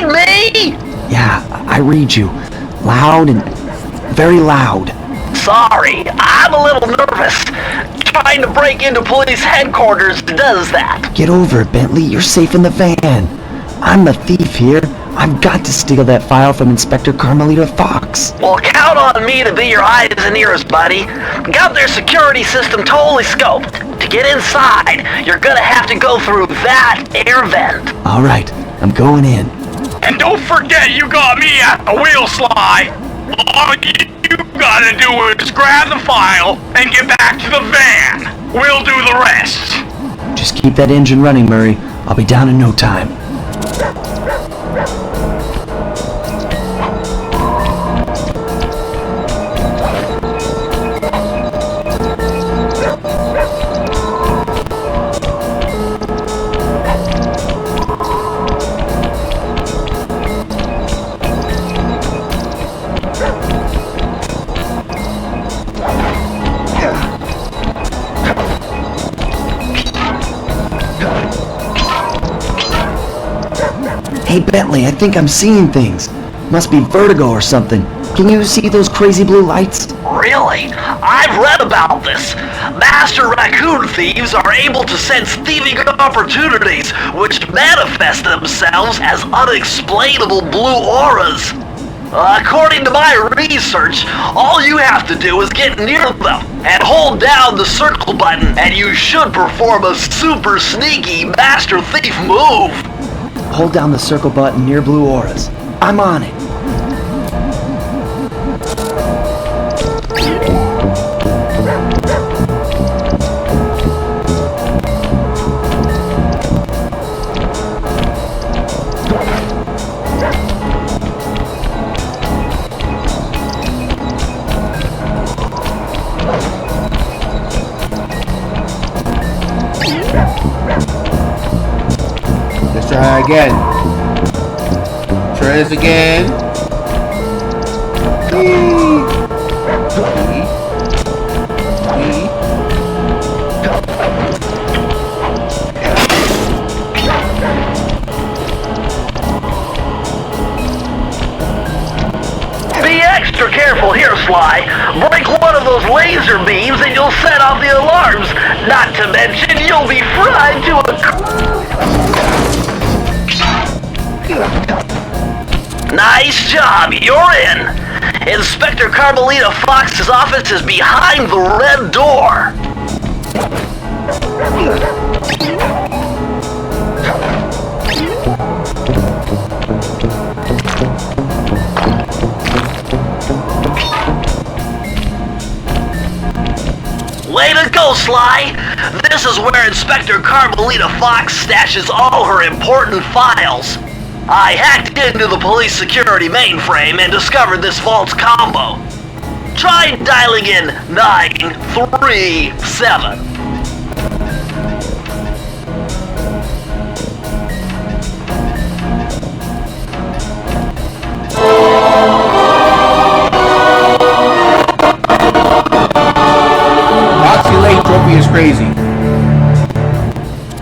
read me? Yeah, I read you. Loud and very loud. Sorry, I'm a little nervous. Trying to break into police headquarters does that. Get over it, Bentley. You're safe in the van. I'm the thief here. I've got to steal that file from Inspector Carmelita Fox. Well, count on me to be your eyes and ears, buddy. Got their security system totally scoped. To get inside, you're gonna have to go through that air vent. All right, I'm going in. And don't forget you got me at the wheel, Sly. All you gotta do is grab the file and get back to the van. We'll do the rest. Just keep that engine running, Murray. I'll be down in no time. Hey Bentley, I think I'm seeing things. Must be vertigo or something. Can you see those crazy blue lights? Really? I've read about this. Master raccoon thieves are able to sense thieving opportunities, which manifest themselves as unexplainable blue auras. According to my research, all you have to do is get near them and hold down the circle button, and you should perform a super sneaky master thief move. Hold down the circle button near blue auras. I'm on it. Let's try again. Try this again. Be extra careful here, Sly. Break one of those laser beams and you'll set off the alarms. Not to mention, you'll be fried to a... Nice job, you're in. Inspector Carmelita Fox's office is behind the red door. Way to go, Sly! This is where Inspector Carmelita Fox stashes all her important files. I hacked into the police security mainframe and discovered this vault's combo. Try dialing in 937. Trophy is crazy.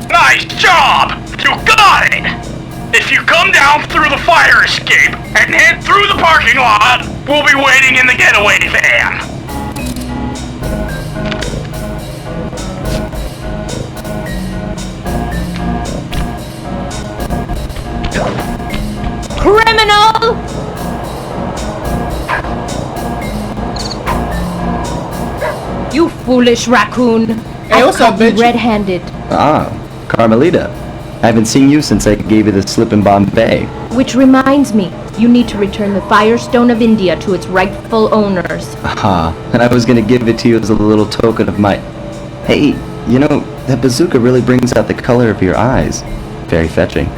Nice job! You got it! If you come down through the fire escape and head through the parking lot, we'll be waiting in the getaway van. Criminal! You foolish raccoon. Hey, what's up, bitch? Red-handed. Ah, Carmelita. I haven't seen you since I gave you the slip in Bombay. Which reminds me, you need to return the Firestone of India to its rightful owners. Aha, and I was gonna give it to you as a little token of my... Hey, you know, that bazooka really brings out the color of your eyes. Very fetching.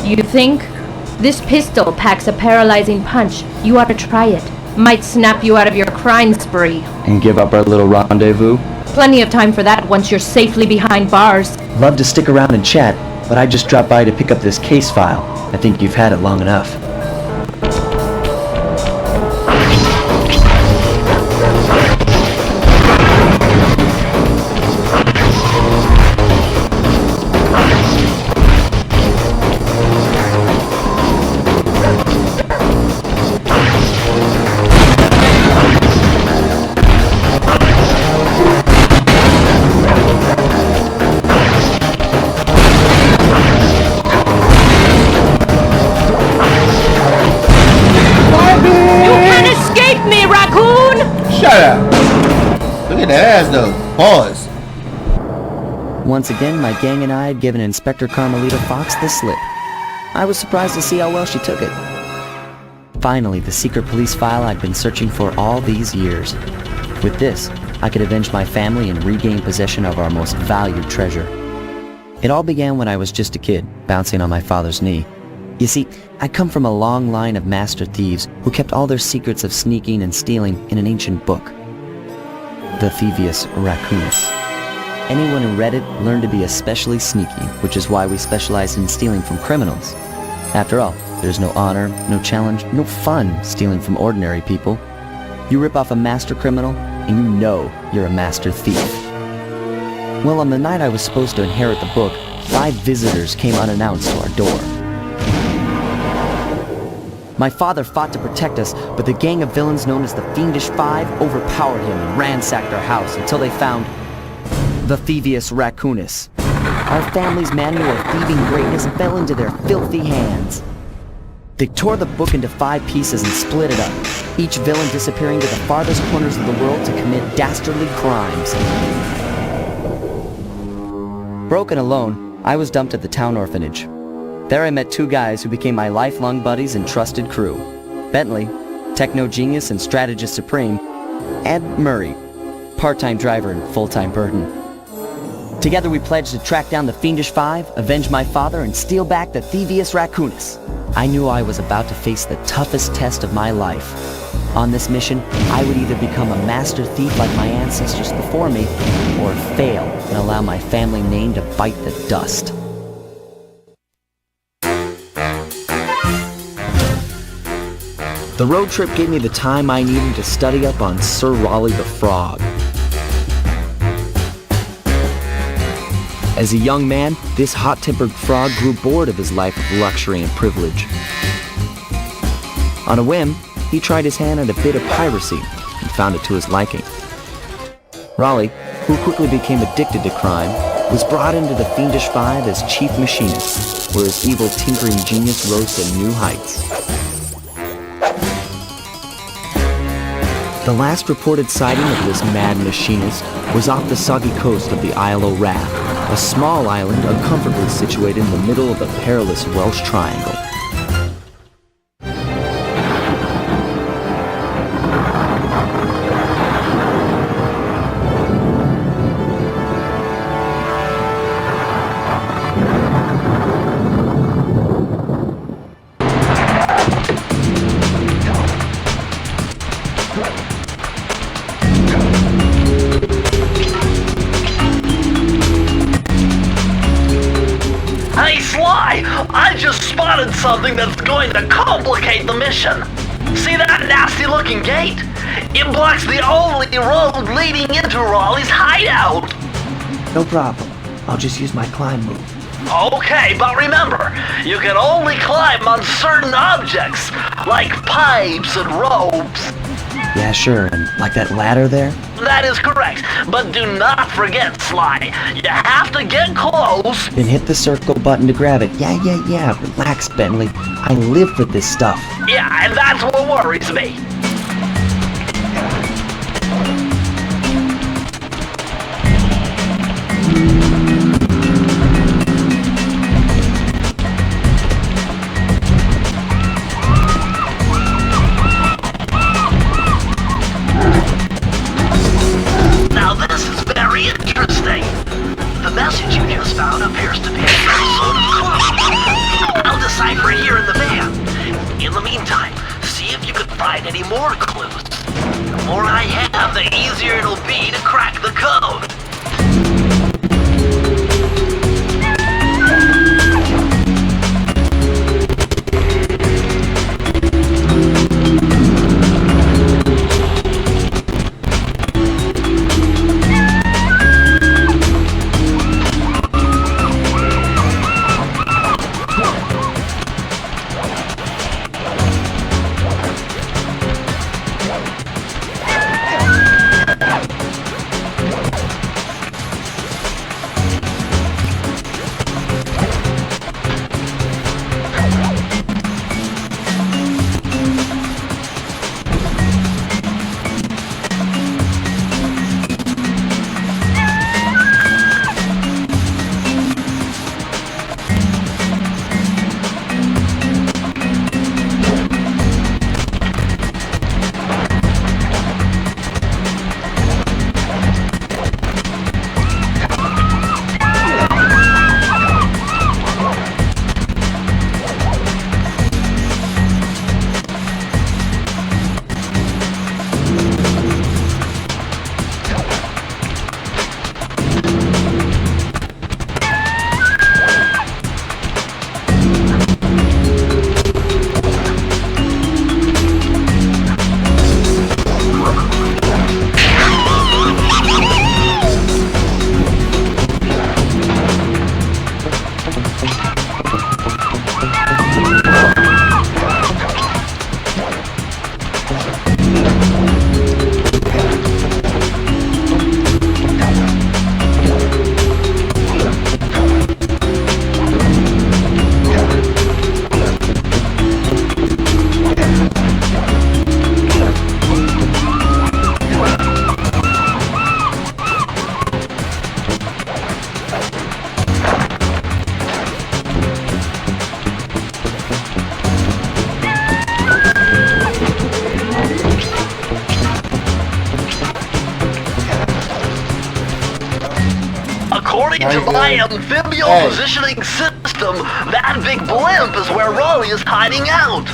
You think? This pistol packs a paralyzing punch. You ought to try it. Might snap you out of your crime spree. And give up our little rendezvous? Plenty of time for that once you're safely behind bars. Love to stick around and chat, but I just dropped by to pick up this case file. I think you've had it long enough. ass though. Pause. Once again, my gang and I had given Inspector Carmelita Fox the slip. I was surprised to see how well she took it. Finally, the secret police file I'd been searching for all these years. With this, I could avenge my family and regain possession of our most valued treasure. It all began when I was just a kid, bouncing on my father's knee. You see, I come from a long line of master thieves who kept all their secrets of sneaking and stealing in an ancient book. The Thievius Raccoonus. Anyone who read it learned to be especially sneaky, which is why we specialize in stealing from criminals. After all, there's no honor, no challenge, no fun stealing from ordinary people. You rip off a master criminal, and you know you're a master thief. Well, on the night I was supposed to inherit the book, 5 visitors came unannounced to our door. My father fought to protect us, but the gang of villains known as the Fiendish Five overpowered him and ransacked our house until they found the Thievius Raccoonus. Our family's manual of thieving greatness fell into their filthy hands. They tore the book into 5 pieces and split it up, each villain disappearing to the farthest corners of the world to commit dastardly crimes. Broken alone, I was dumped at the town orphanage. There I met 2 guys who became my lifelong buddies and trusted crew. Bentley, techno genius and strategist supreme, and Murray, part-time driver and full-time burden. Together we pledged to track down the Fiendish Five, avenge my father, and steal back the Thievius Raccoonus. I knew I was about to face the toughest test of my life. On this mission, I would either become a master thief like my ancestors before me, or fail and allow my family name to bite the dust. The road trip gave me the time I needed to study up on Sir Raleigh the Frog. As a young man, this hot-tempered frog grew bored of his life of luxury and privilege. On a whim, he tried his hand at a bit of piracy and found it to his liking. Raleigh, who quickly became addicted to crime, was brought into the Fiendish Five as chief machinist, where his evil tinkering genius rose to new heights. The last reported sighting of this mad machinist was off the soggy coast of the Isle o' Wrath, a small island uncomfortably situated in the middle of the perilous Welsh Triangle. Hey, Sly! I just spotted something that's going to complicate the mission. See that nasty-looking gate? It blocks the only road leading into Raleigh's hideout. No problem. I'll just use my climb move. Okay, but remember, you can only climb on certain objects, like pipes and ropes. Yeah, sure. And like that ladder there? That is correct, but do not forget, Sly. You have to get close. Then hit the circle button to grab it. Yeah. Relax, Bentley. I live for this stuff. Yeah, and that's what worries me. Now this is very interesting. The message you just found appears to be a sort of code. I'll decipher it here in the van. In the meantime, see if you can find any more According Very to my good. amphibial Hey. positioning system, that big blimp is where Raleigh is hiding out.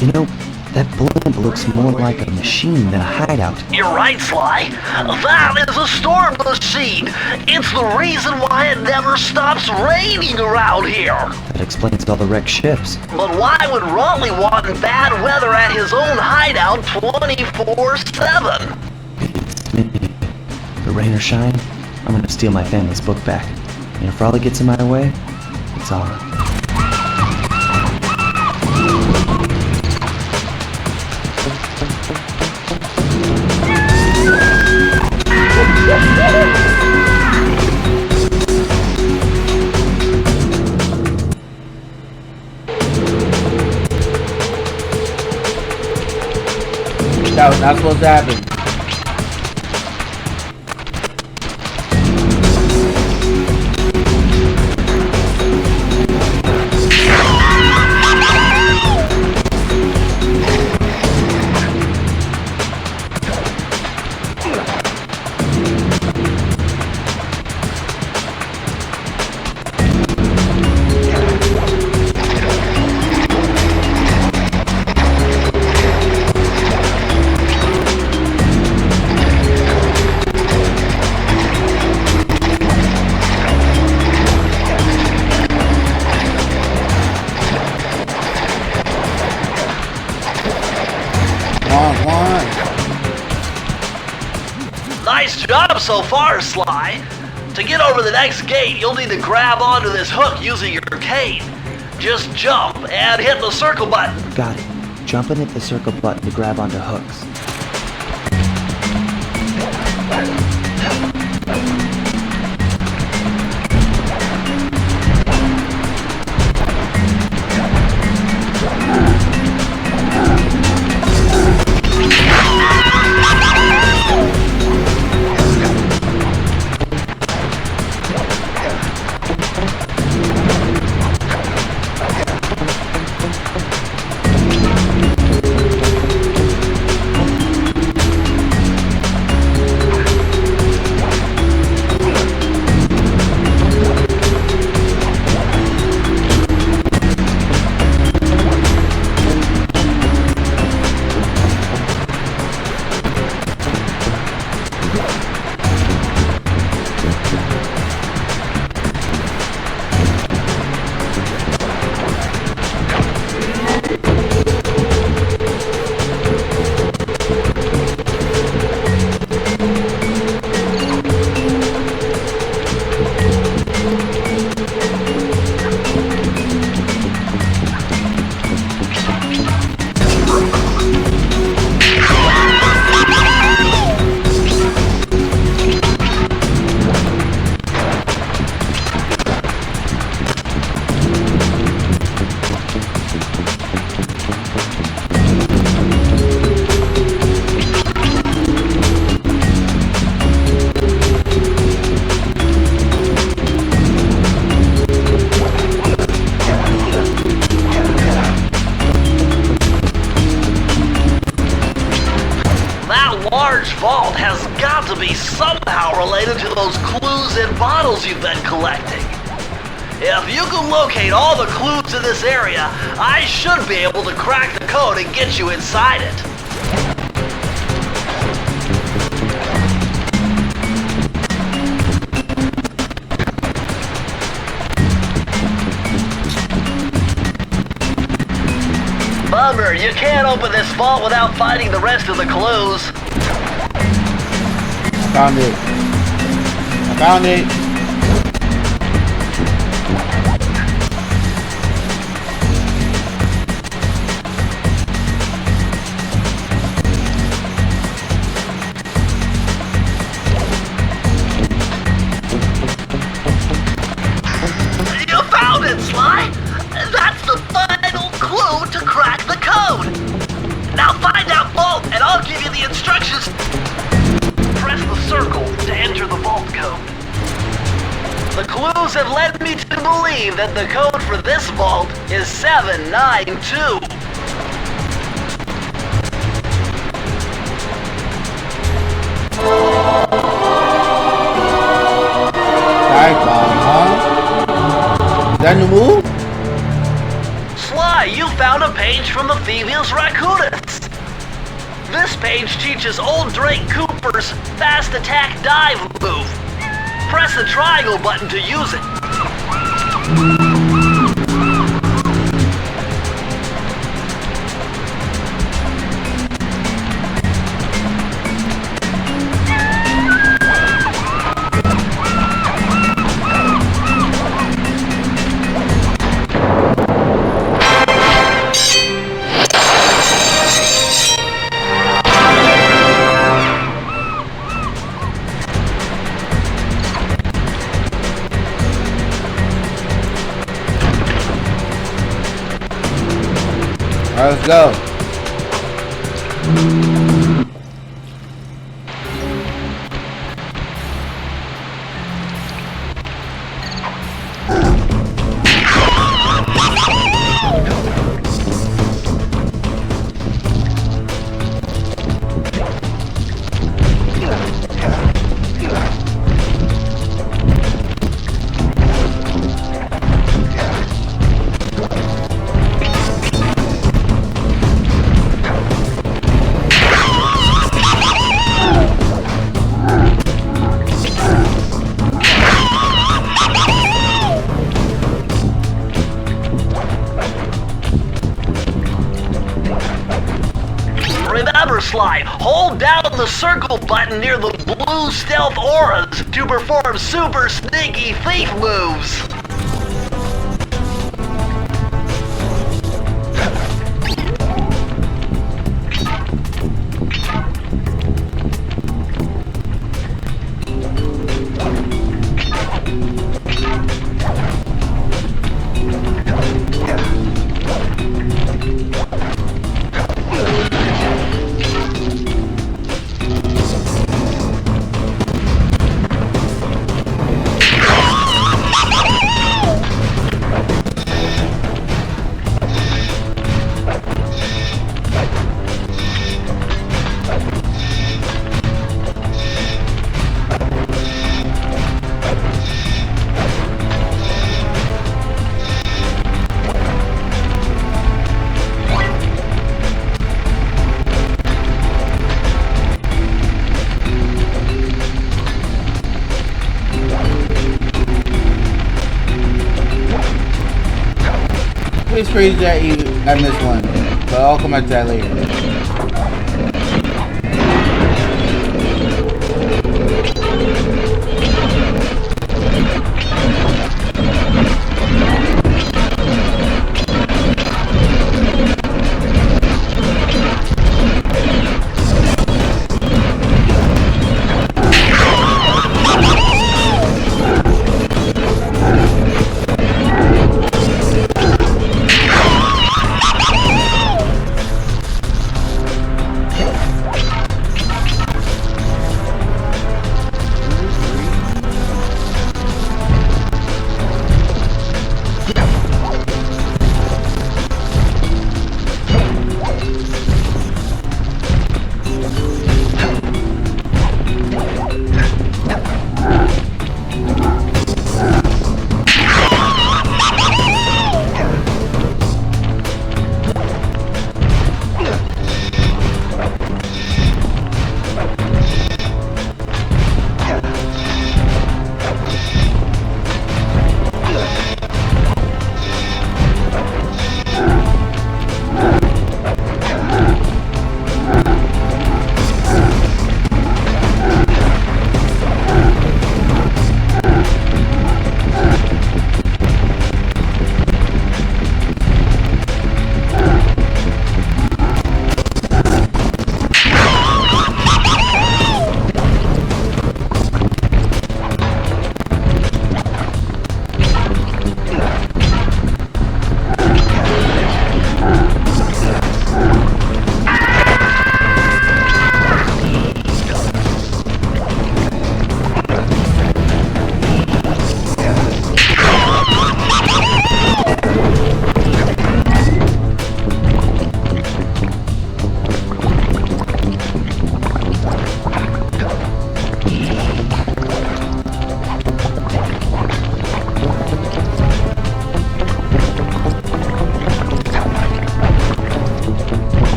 You know, that blimp looks more like a machine than a hideout. You're right, Sly. That is a storm machine. It's the reason why it never stops raining around here. That explains all the wrecked ships. But why would Raleigh want bad weather at his own hideout 24/7? But rain or shine, I'm gonna steal my family's book back. And if Raleigh gets in my way, it's on. That was not supposed to happen. Nice job so far, Sly. To get over the next gate, you'll need to grab onto this hook using your cane. Just jump and hit the circle button. Got it. Jump and hit the circle button to grab onto hooks. Large vault has got to be somehow related to those clues and bottles you've been collecting. If you can locate all the clues in this area, I should be able to crack the code and get you inside it. Bummer, you can't open this vault without finding the rest of the clues. Found it. I found it. You found it, Sly! That's the final clue to crack the code! Now find that vault and I'll give you the instructions. Press the circle to enter the vault code. The clues have led me to believe that the code for this vault is 792. Alright, that a new move? Sly, you found a page from the Thievius Raccoonus. This page teaches old Drake Cooper's fast attack dive move. Press the triangle button to use it. Alright, let's go. Remember, Sly, hold down the circle button near the blue stealth auras to perform super sneaky thief moves. It's crazy that I missed one, but I'll come back to that later.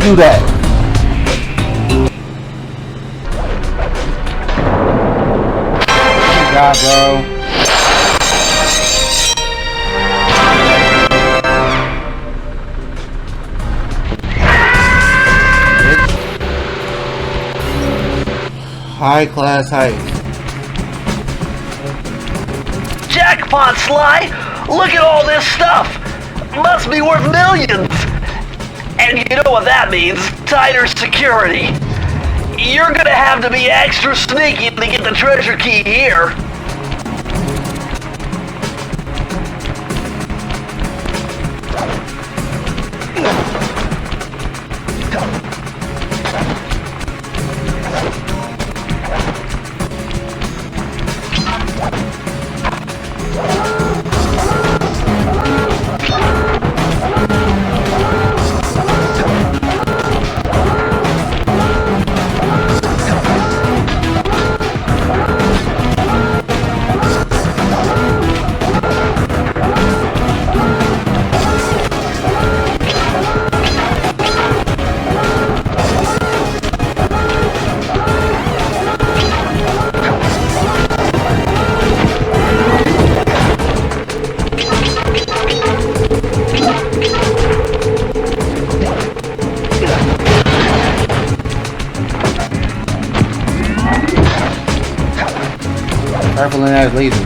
do that? Good job, bro. High class height. Jackpot, Sly! Look at all this stuff! Must be worth millions! And you know what that means, tighter security. You're gonna have to be extra sneaky to get the treasure key here. Careful in that laser.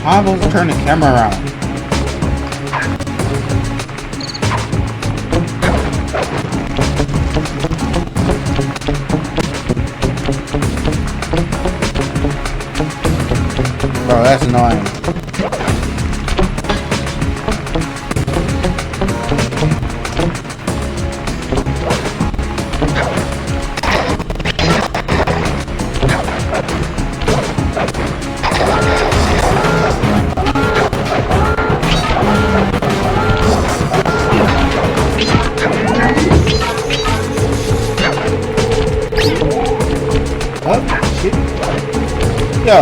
I'm supposed to turn the camera around. Bro, that's annoying. Oh, shit. Yo.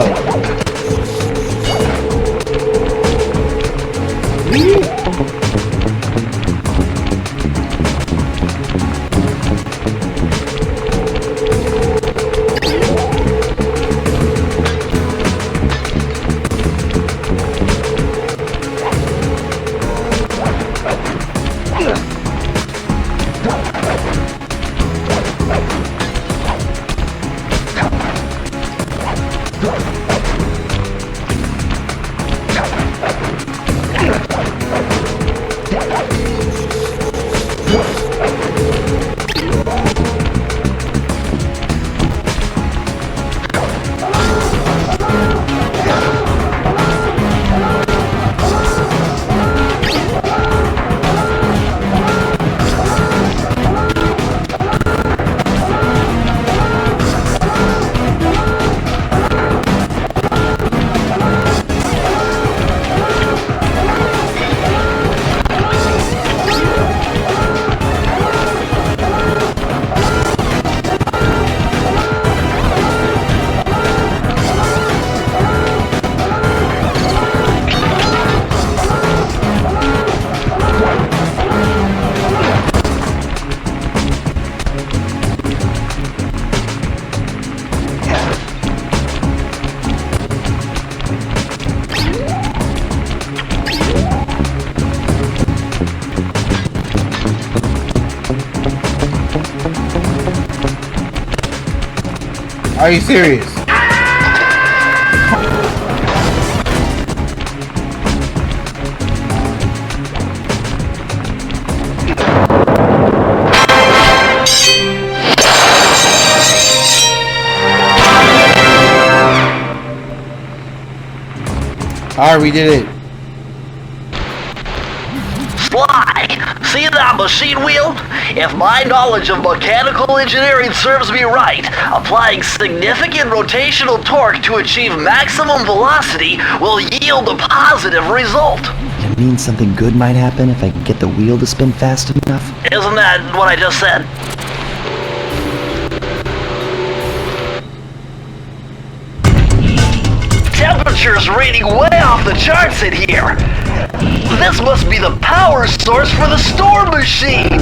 Are you serious? Alright, we did it. Sly, see that machine wheel? If my knowledge of mechanical engineering serves me right, applying significant rotational torque to achieve maximum velocity will yield a positive result. It means something good might happen if I can get the wheel to spin fast enough. Isn't that what I just said? Temperature's reading way off the charts in here. This must be the power source for the storm machine.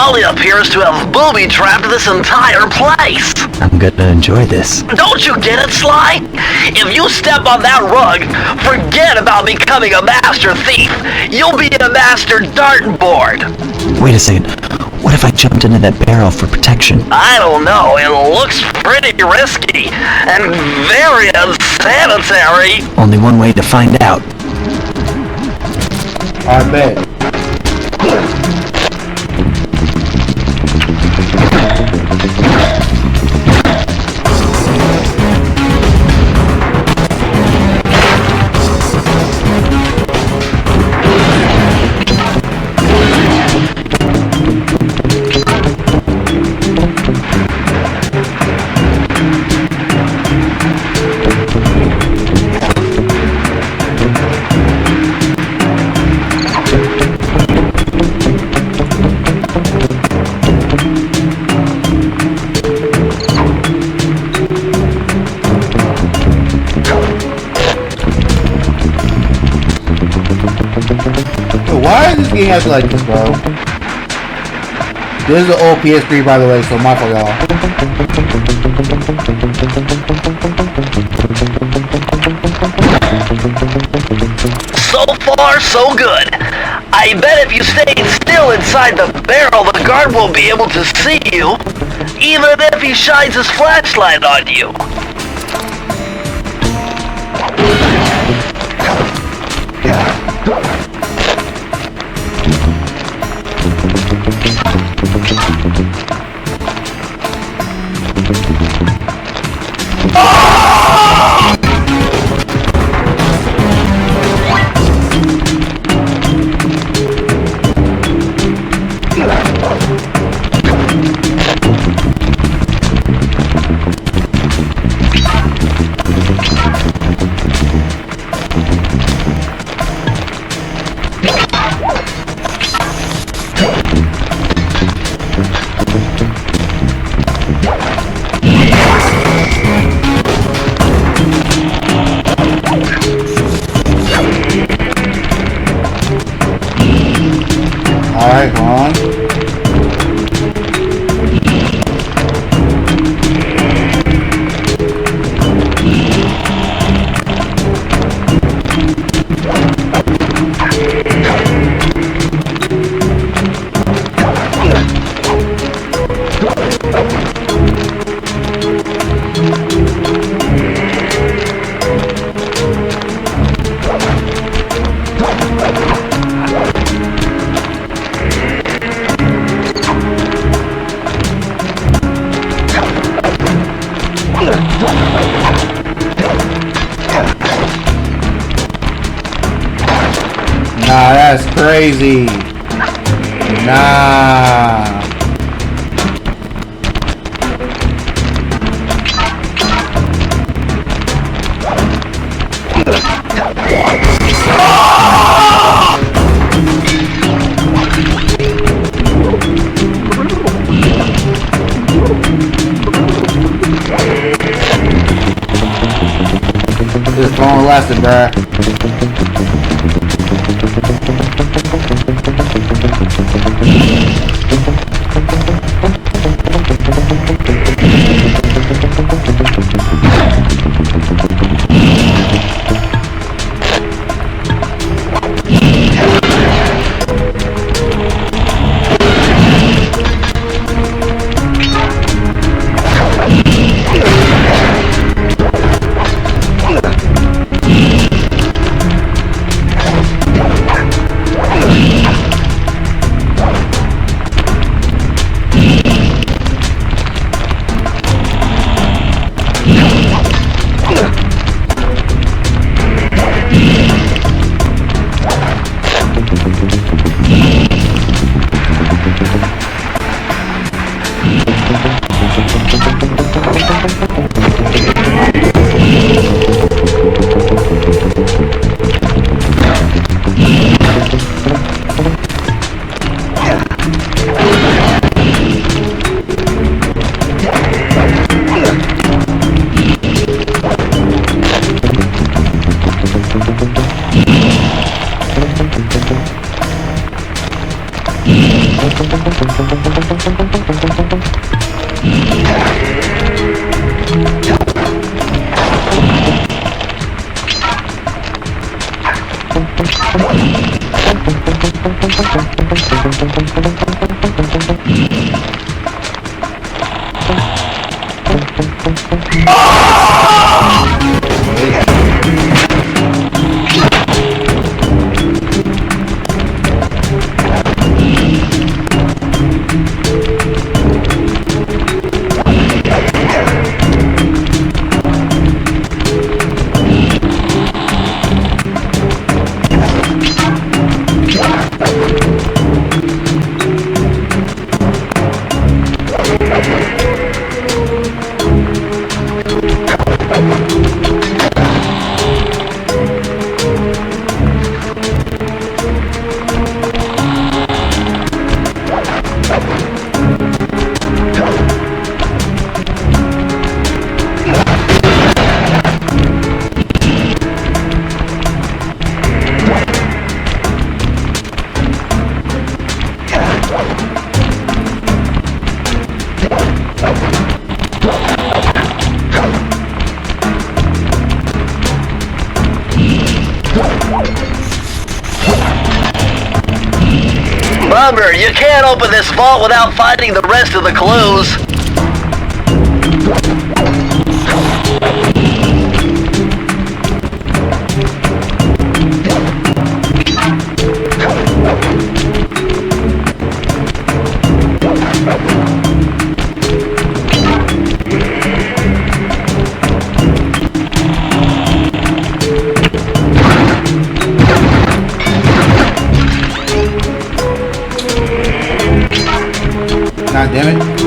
Wally appears to have booby-trapped this entire place. I'm gonna enjoy this. Don't you get it, Sly? If you step on that rug, forget about becoming a master thief. You'll be a master dartboard. Wait a second. What if I jumped into that barrel for protection? I don't know. It looks pretty risky and very unsanitary. Only one way to find out. I bet. Why does this game have to like this, bro? This is the old PS3, by the way, so my fault, y'all. So far, so good. I bet if you stayed still inside the barrel, the guard won't be able to see you, even if he shines his flashlight on you. Alright, come on. Nah, that's crazy. Nah. This is long lasting, bruh. Remember, you can't open this vault without finding the rest of the clues. God damn it.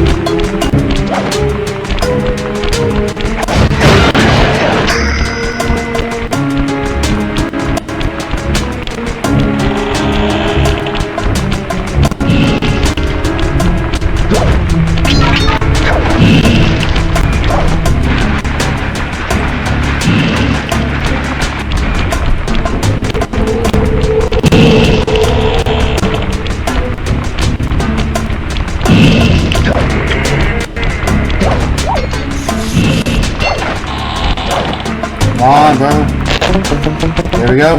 Come on, bro. There we go.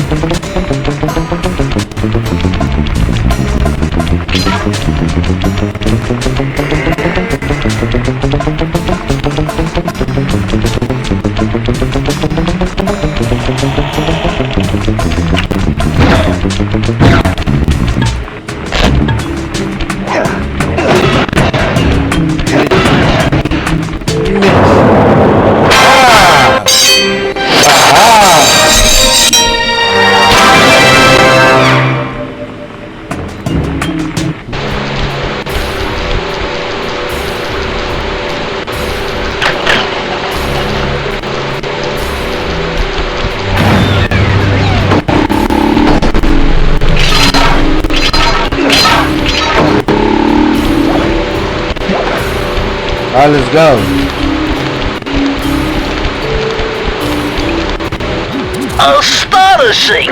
Alright, let's go. Astonishing!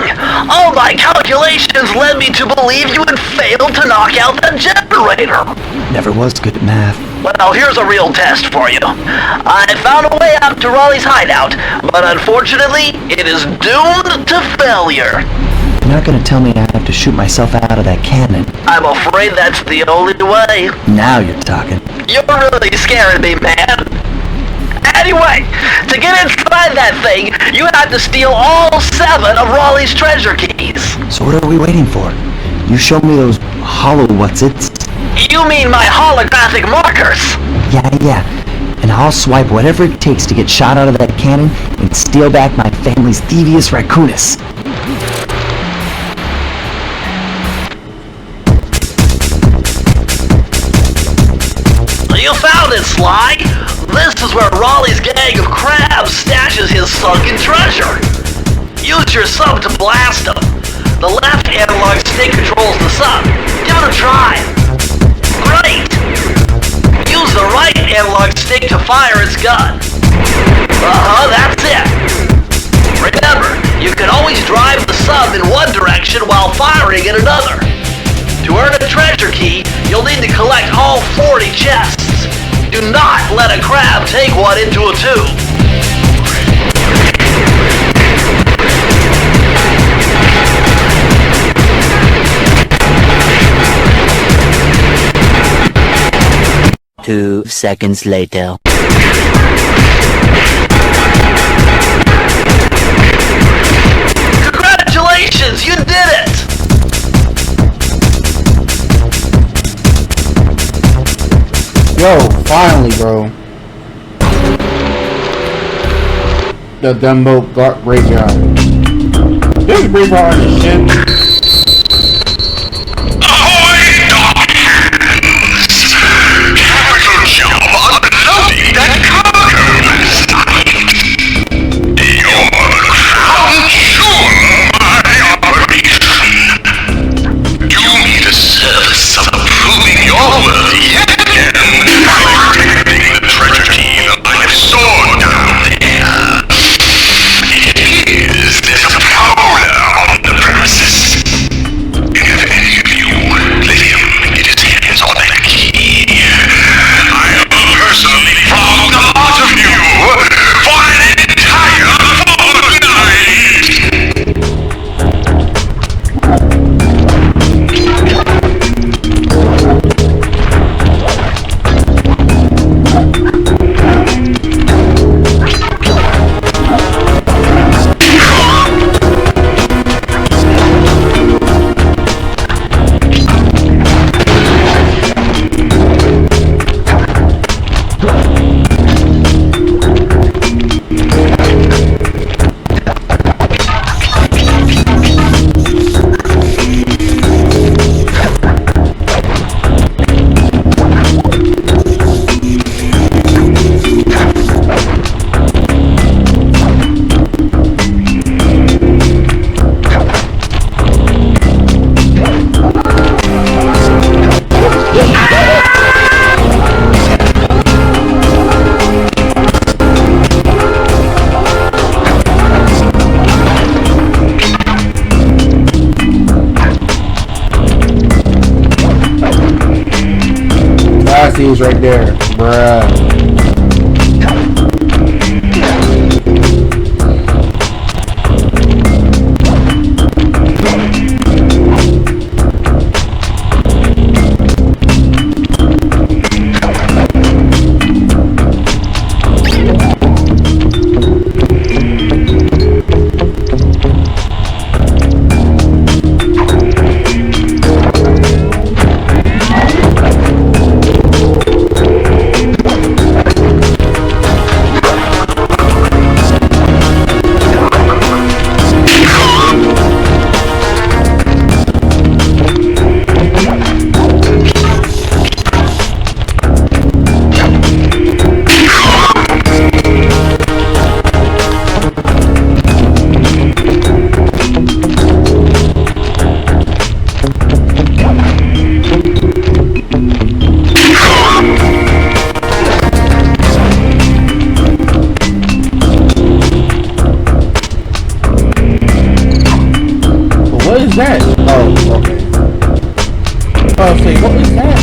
All my calculations led me to believe you had failed to knock out the generator. Never was good at math. Well, here's a real test for you. I found a way out to Raleigh's hideout, but unfortunately, it is doomed to failure. You're not gonna tell me I have to shoot myself out of that cannon. I'm afraid that's the only way. Now you're talking. You're really scaring me, man. Anyway, to get inside that thing, you have to steal all 7 of Raleigh's treasure keys. So what are we waiting for? You show me those hollow what's-its? You mean my holographic markers? Yeah. And I'll swipe whatever it takes to get shot out of that cannon and steal back my family's devious raccoonus. You found it, Sly! This is where Raleigh's gang of crabs stashes his sunken treasure. Use your sub to blast them. The left analog stick controls the sub. Give it a try. Great! Use the right analog stick to fire its gun. That's it. Remember, you can always drive the sub in one direction while firing in another. To earn a treasure key, you'll need to collect all 40 chests. Do not let a crab take one into a tube. Two seconds later. Congratulations, you did it! Yo, finally, bro. The Dumbo got graveyard. There's a graveyard and shit. Ahoy, dog hands! Capital job unloading that cargo last night. You're the crown jewel of my operation. You need a service of proving your worth yet again. Protecting the treasure key that I've stored down there. It appears there's a prowler on the premises. thieves right there, bruh. What is that? Oh, okay. I was saying, what is that,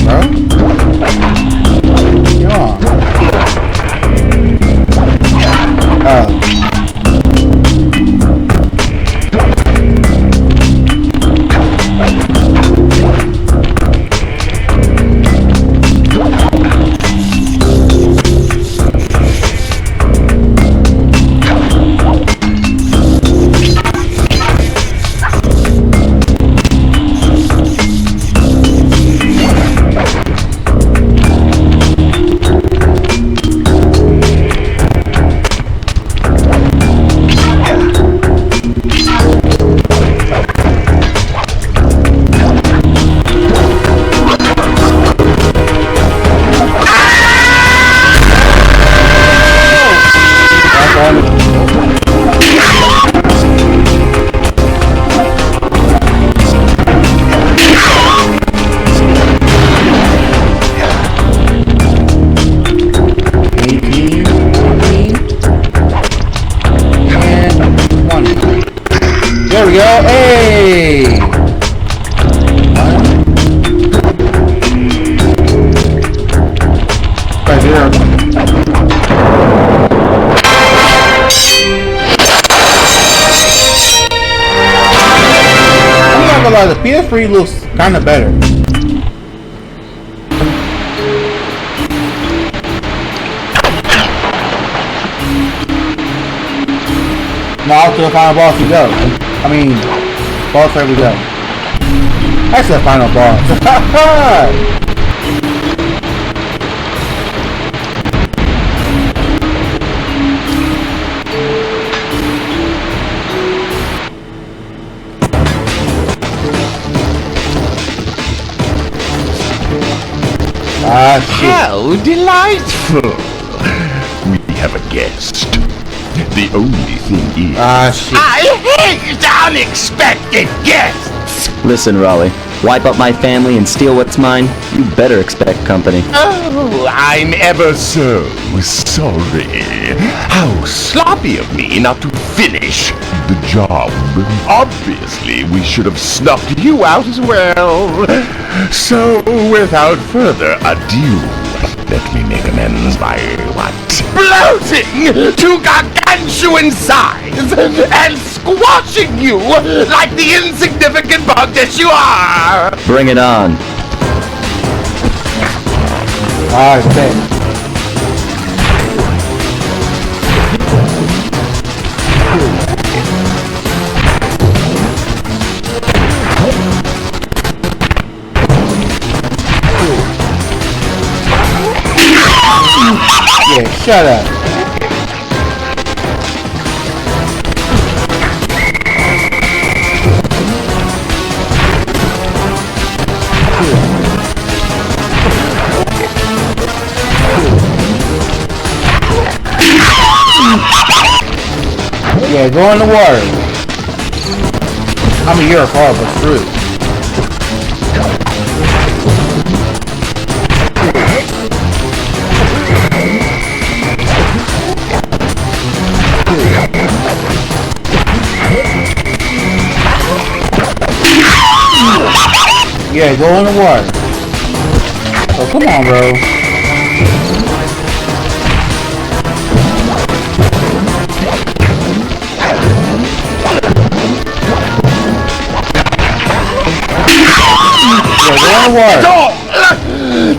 There we go. Hey! Right there. I'm not gonna lie, the PS3 looks kinda better. Now to the final boss we go. I mean, boss fight we go. That's the final boss. Ah, shit. How delightful! We have a guest. The only thing is... Ah, shit. I hate unexpected guests! Listen, Raleigh. Wipe up my family and steal what's mine? You better expect company. Oh, I'm ever so sorry. How sloppy of me not to finish the job. Obviously, we should have snuffed you out as well. So, without further ado, let me make amends by what? Bloating to gargantuan size and squashing you like the insignificant bug that you are! Bring it on. Alright, thanks. Yeah, shut up. Yeah, go in the water. I mean, you're a car, but screw. Yeah, go in the water. Oh, come on, bro. are.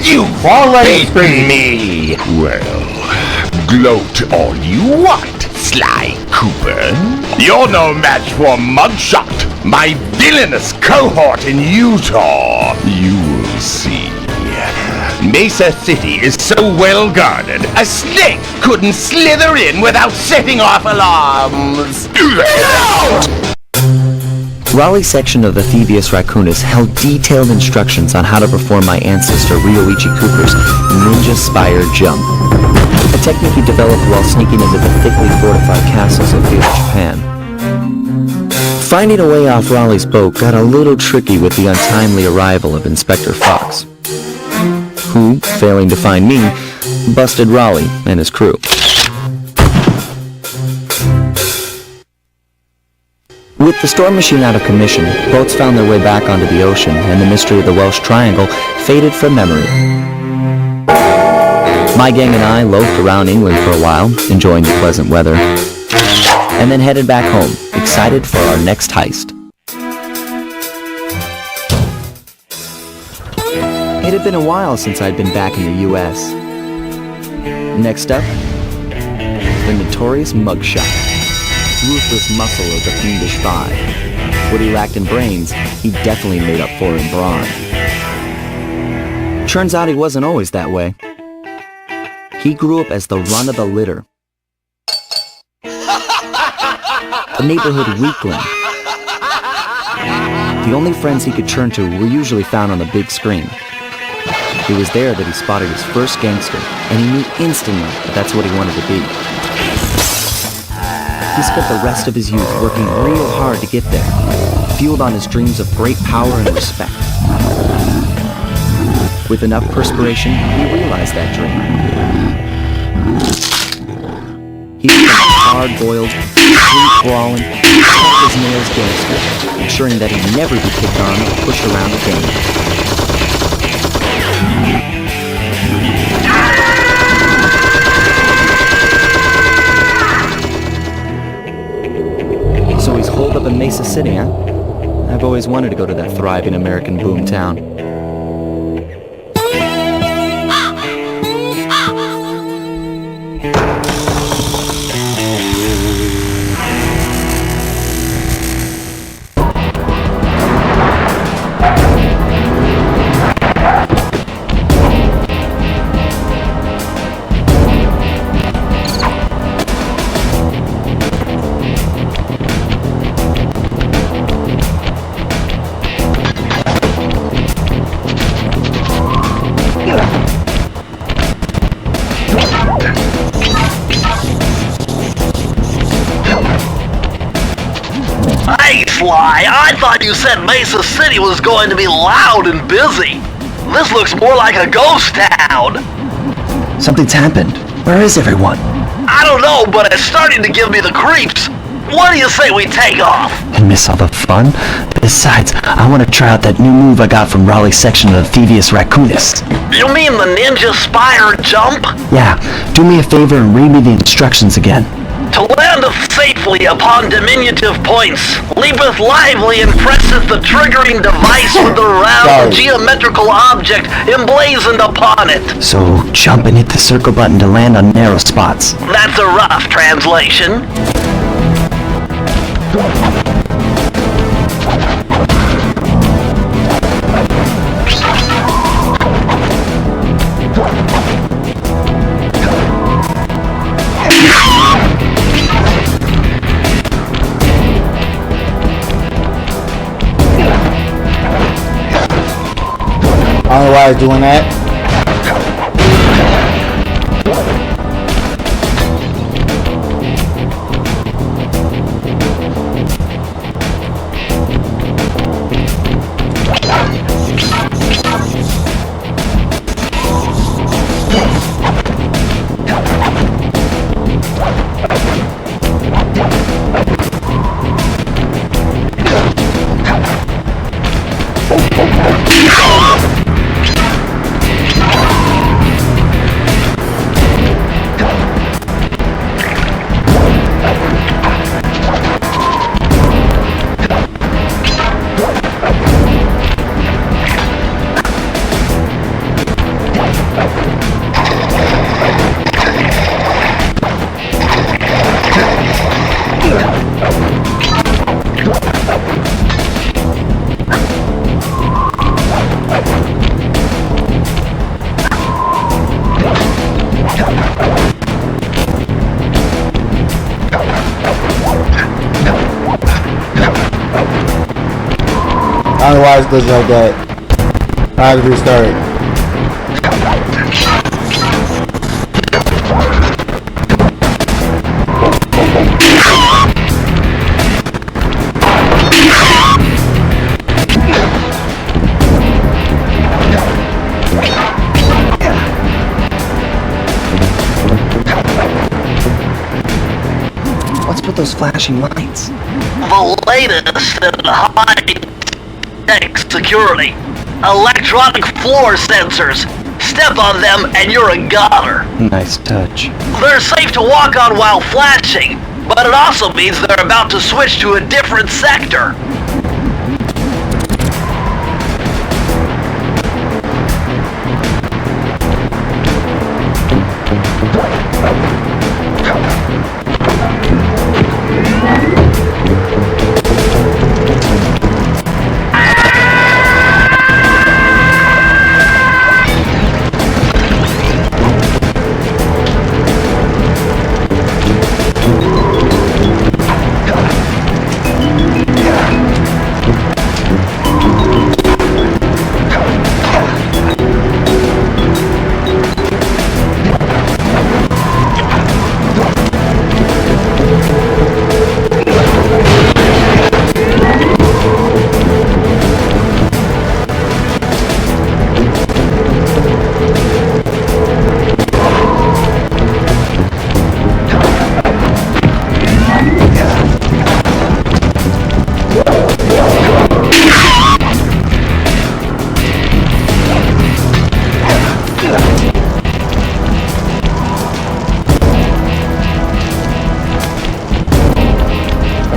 You Wall lady beat screaming. me. Well, gloat all you want, Sly Cooper. You're no match for Mugshot, my villainous cohort in Utah. You will see. Mesa City is so well guarded, a snake couldn't slither in without setting off alarms. Get out! Raleigh's section of the Thievius Raccoonus held detailed instructions on how to perform my ancestor Ryoichi Cooper's Ninja Spire Jump, a technique he developed while sneaking into the thickly fortified castles of feudal Japan. Finding a way off Raleigh's boat got a little tricky with the untimely arrival of Inspector Fox, who, failing to find me, busted Raleigh and his crew. With the storm machine out of commission, boats found their way back onto the ocean, and the mystery of the Welsh Triangle faded from memory. My gang and I loafed around England for a while, enjoying the pleasant weather, and then headed back home, excited for our next heist. It had been a while since I'd been back in the U.S. Next up, the notorious Mugshot. Ruthless muscle of the fiendish five. What he lacked in brains, he definitely made up for in brawn. Turns out he wasn't always that way. He grew up as the run of the litter. A neighborhood weakling. The only friends he could turn to were usually found on the big screen. It was there that he spotted his first gangster, and he knew instantly that that's what he wanted to be. He spent the rest of his youth working real hard to get there, fueled on his dreams of great power and respect. With enough perspiration, he realized that dream. He became a hard-boiled, street-brawling, tough-as-nails gangster, ensuring that he'd never be picked on or pushed around again. So he's holed up in Mesa City, huh? I've always wanted to go to that thriving American boom town. Hey, Sly, I thought you said Mesa City was going to be loud and busy. This looks more like a ghost town. Something's happened. Where is everyone? I don't know, but it's starting to give me the creeps. What do you say we take off? And miss all the fun? Besides, I want to try out that new move I got from Raleigh's section of the Thievius Raccoonus. You mean the Ninja Spire Jump? Yeah, do me a favor and read me the instructions again. To land safely upon diminutive points, leapeth lively and presseth the triggering device with the round geometrical object emblazoned upon it. So, jump and hit the circle button to land on narrow spots. That's a rough translation. I don't know why he's doing that. I don't know why it's glitching like that. I have to restart it. What's with those flashing lights? The latest in high-tech security. Electronic floor sensors. Step on them and you're a goner. Nice touch. They're safe to walk on while flashing, but it also means they're about to switch to a different sector.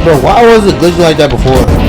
Bro, why was it glitching like that before?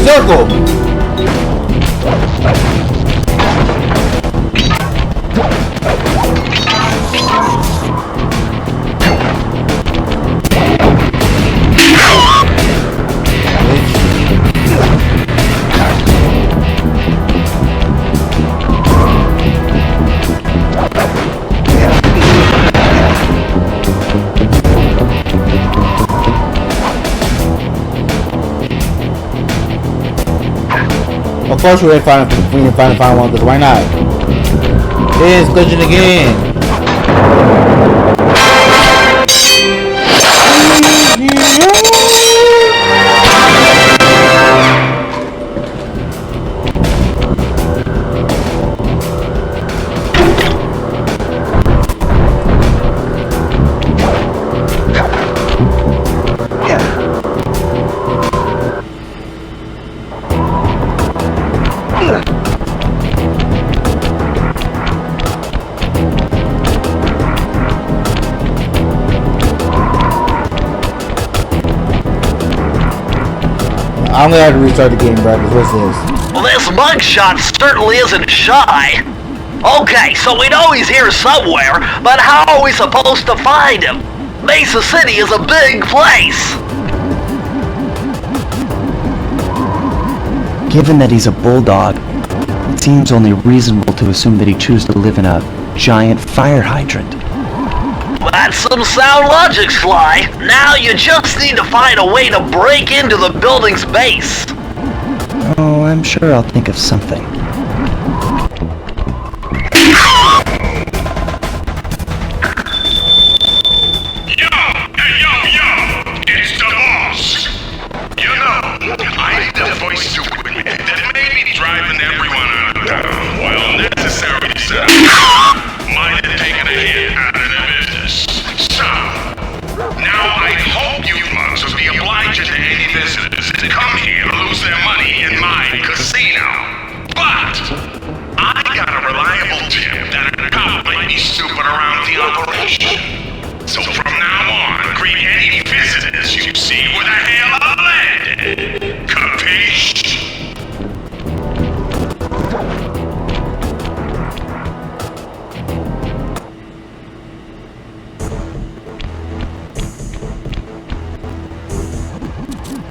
circle. Of course we didn't find the final one, because why not? It's glitching again. I'm gonna have to restart the game, bro, because what's this? Well, this mugshot certainly isn't shy. Okay, so we know he's here somewhere, but how are we supposed to find him? Mesa City is a big place. Given that he's a bulldog, it seems only reasonable to assume that he chose to live in a giant fire hydrant. That's some sound logic, Sly. Now you just need to find a way to break into the building's base. Oh, I'm sure I'll think of something. Yo! It's the boss! You know, I need a voice to admit that maybe driving everyone out of town, while necessary to might have taken a hit out of their business. So, now I hope you monks will be obliging to any visitors to come here to lose their money in my casino. But, I got a reliable tip that a cop might be snooping around the operation. So from now on, greet any visitors you see with a hail of lead. Capiche?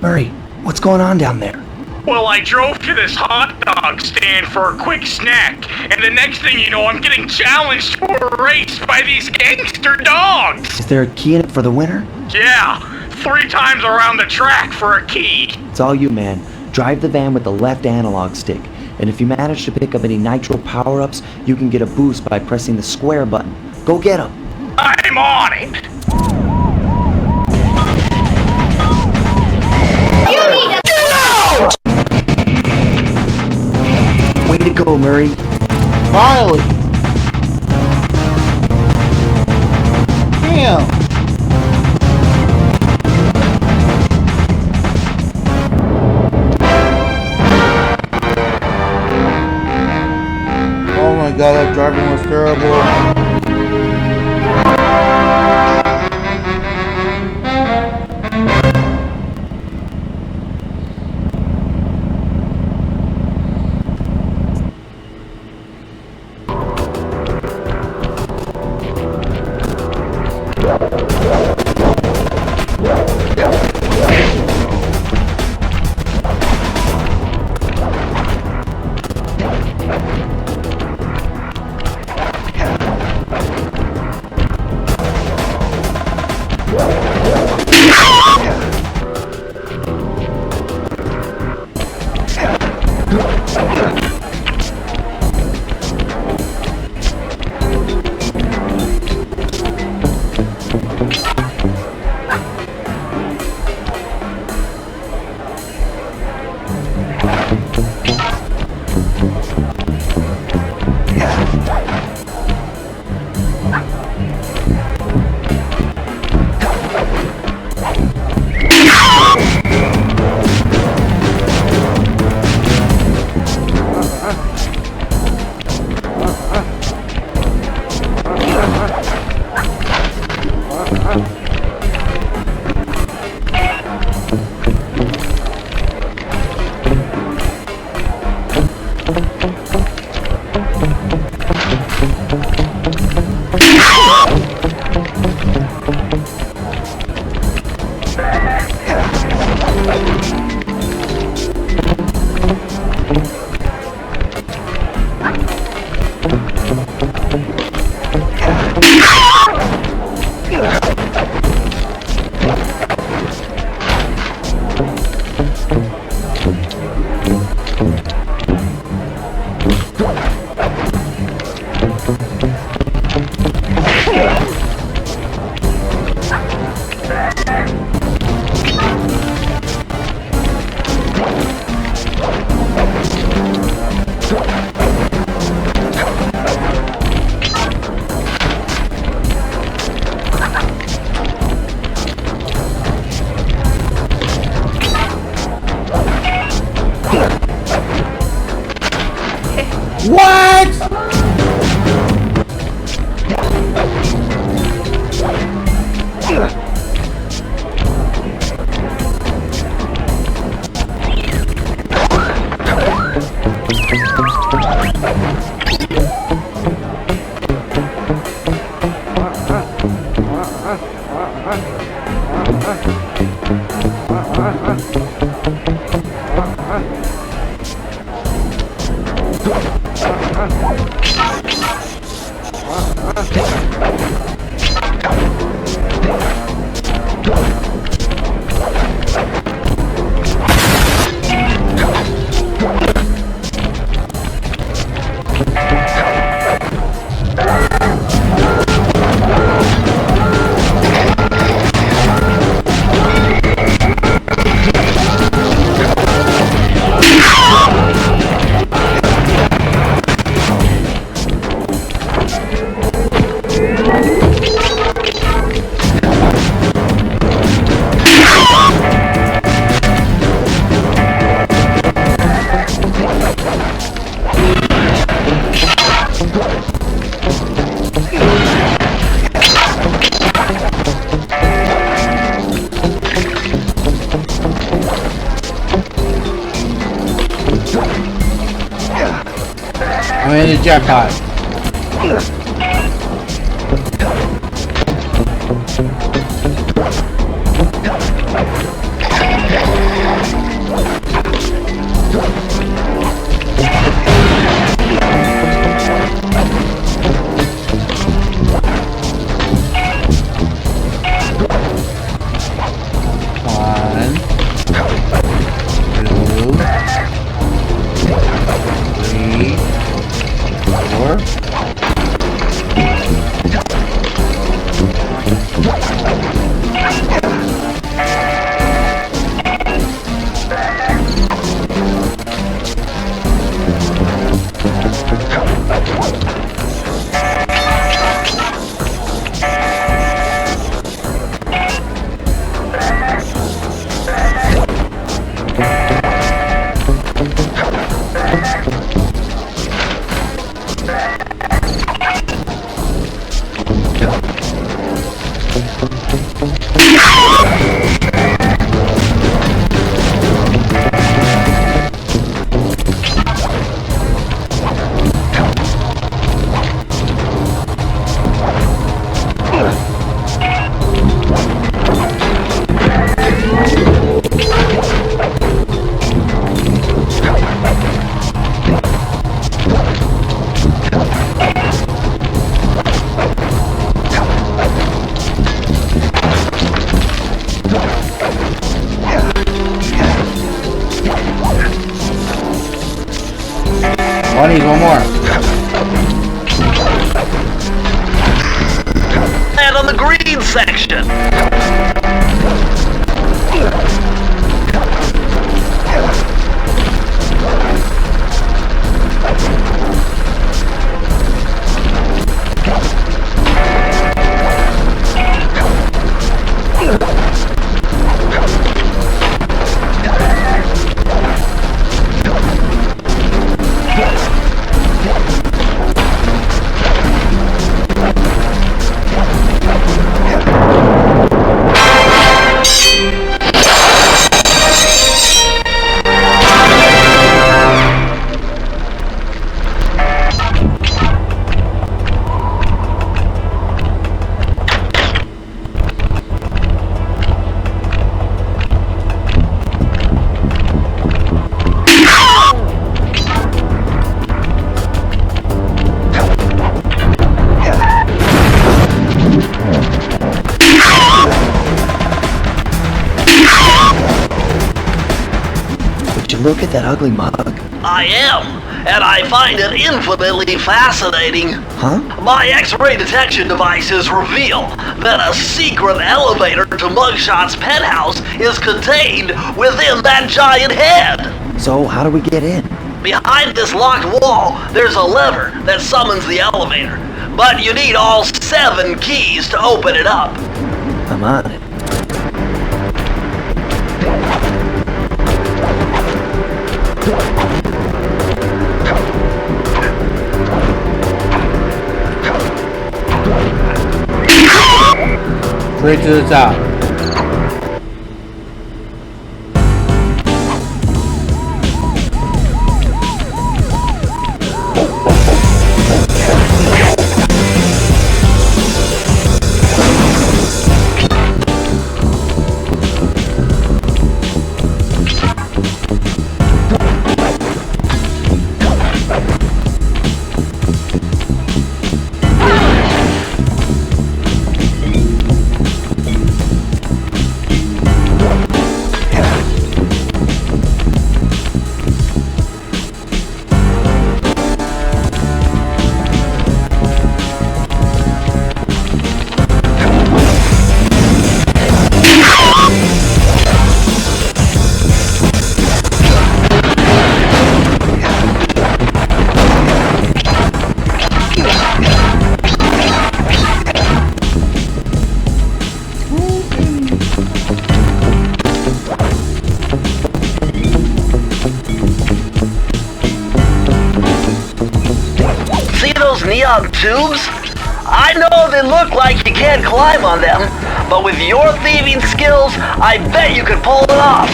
Murray, what's going on down there? Well, I drove to this hot dog stand for a quick snack, and the next thing you know, I'm getting challenged for a race by these gangster dogs! Is there a key in it for the winner? Yeah, 3 times around the track for a key. It's all you, man. Drive the van with the left analog stick, and if you manage to pick up any nitro power-ups, you can get a boost by pressing the square button. Go get 'em! I'm on it! Way to go, Murray. Finally! Damn! Oh my god, that driving was terrible. What? I'm in the jackpot. I need one more. And on the green section. Look at that ugly mug. I am, and I find it infinitely fascinating. Huh? My X-ray detection devices reveal that a secret elevator to Mugshot's penthouse is contained within that giant head. So how do we get in? Behind this locked wall, there's a lever that summons the elevator, but you need all 7 keys to open it up. I'm on it. Straight to the top. Neon tubes? I know they look like you can't climb on them, but with your thieving skills, I bet you could pull it off.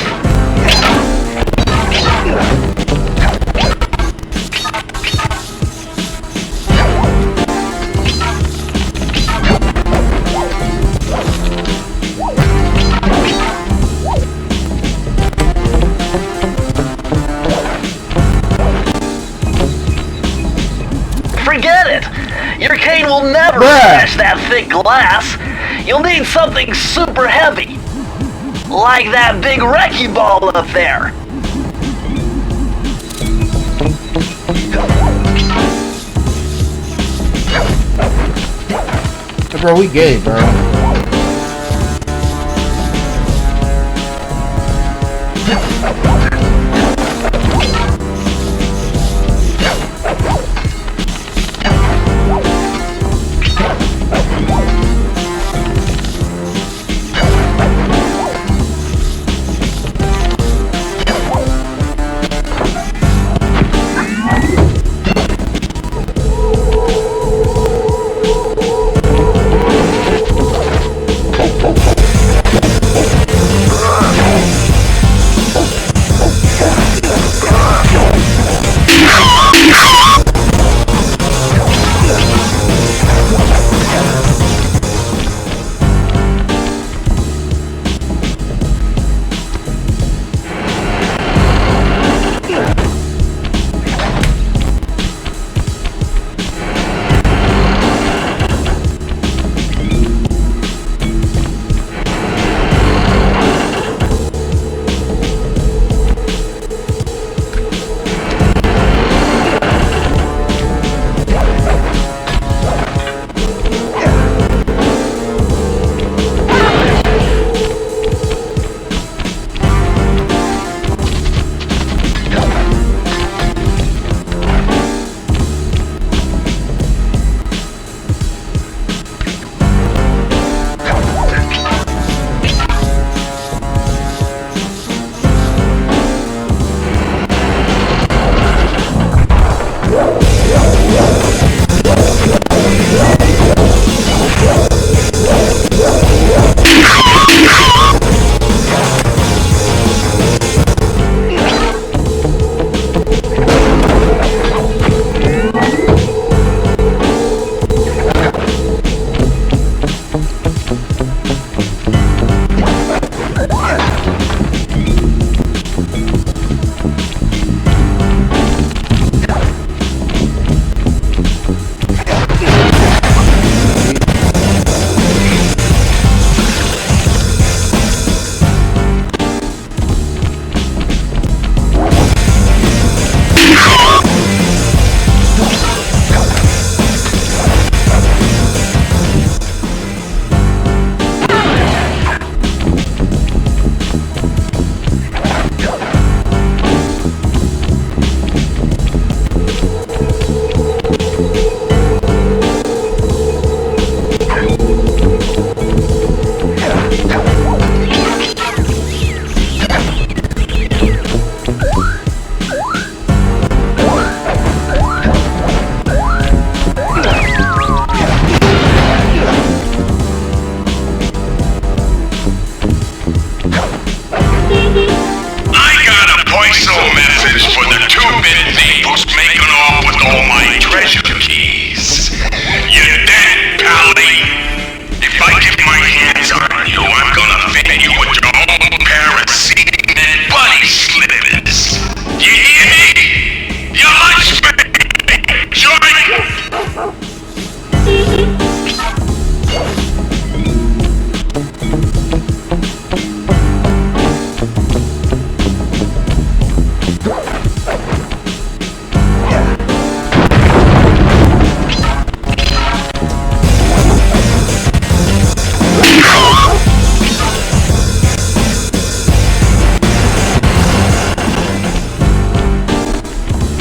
Forget it! Your cane will never smash that thick glass. You'll need something super heavy. Like that big wrecking ball up there. Hey, bro, we get it, bro. message for the two-bit thief who's making off with all my treasure keys. You're dead, Pally. If I get my hands on you, I'm gonna fit you with your own pair of semen bunny slippers. You hear me? You lunch me! Join!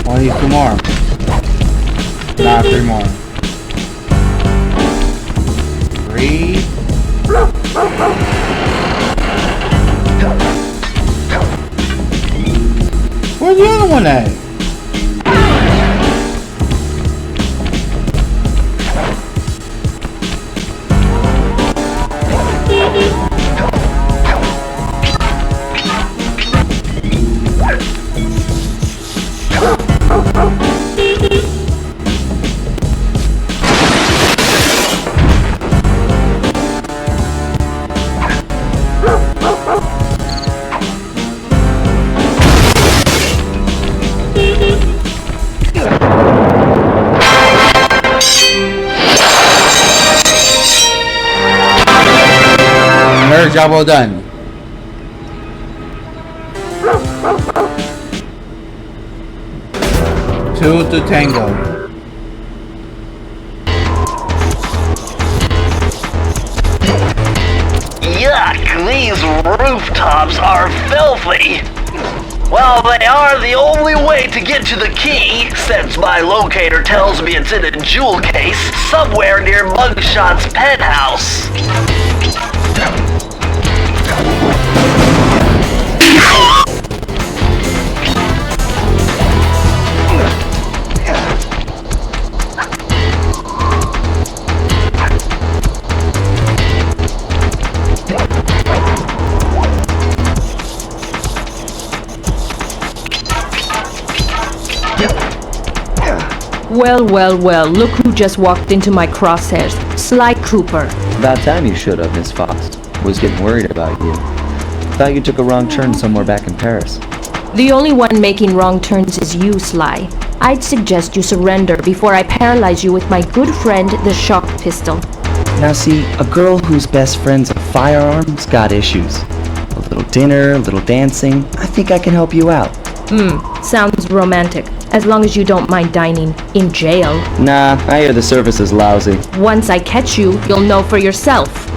Only need 2 more. Nah, 3 more. 3. Where's the other one at? Job well done. Two to tango. Yuck, these rooftops are filthy. Well, they are the only way to get to the key, since my locator tells me it's in a jewel case somewhere near Mugshot's penthouse. Well, well, well, look who just walked into my crosshairs. Sly Cooper. About time you showed up, Miss Fox. Was getting worried about you. Thought you took a wrong turn somewhere back in Paris. The only one making wrong turns is you, Sly. I'd suggest you surrender before I paralyze you with my good friend, the shock pistol. Now see, a girl whose best friend's a firearm's got issues. A little dinner, a little dancing. I think I can help you out. Sounds romantic. As long as you don't mind dining in jail. Nah, I hear the service is lousy. Once I catch you, you'll know for yourself.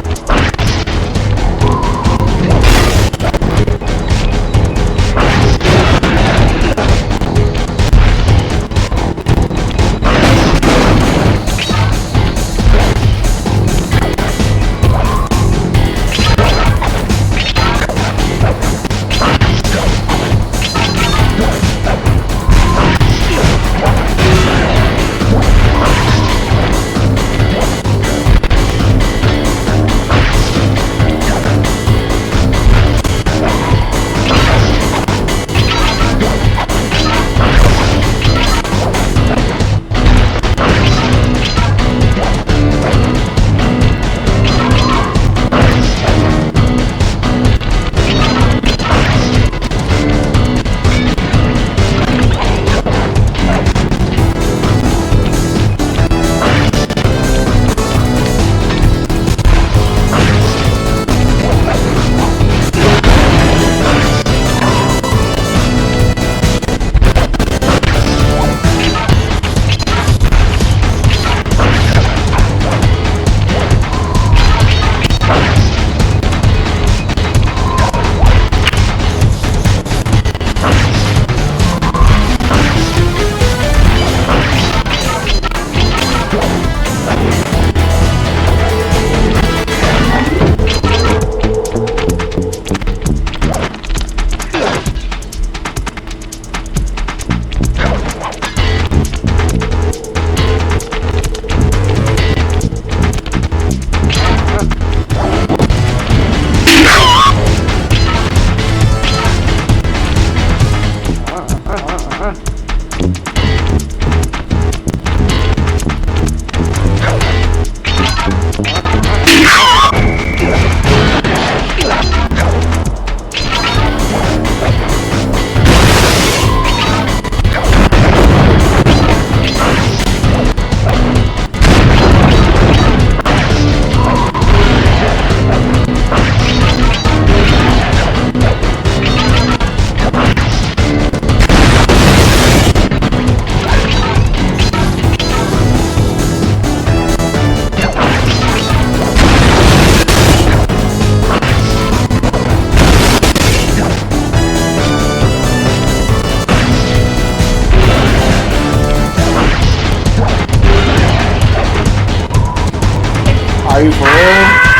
Are you for real?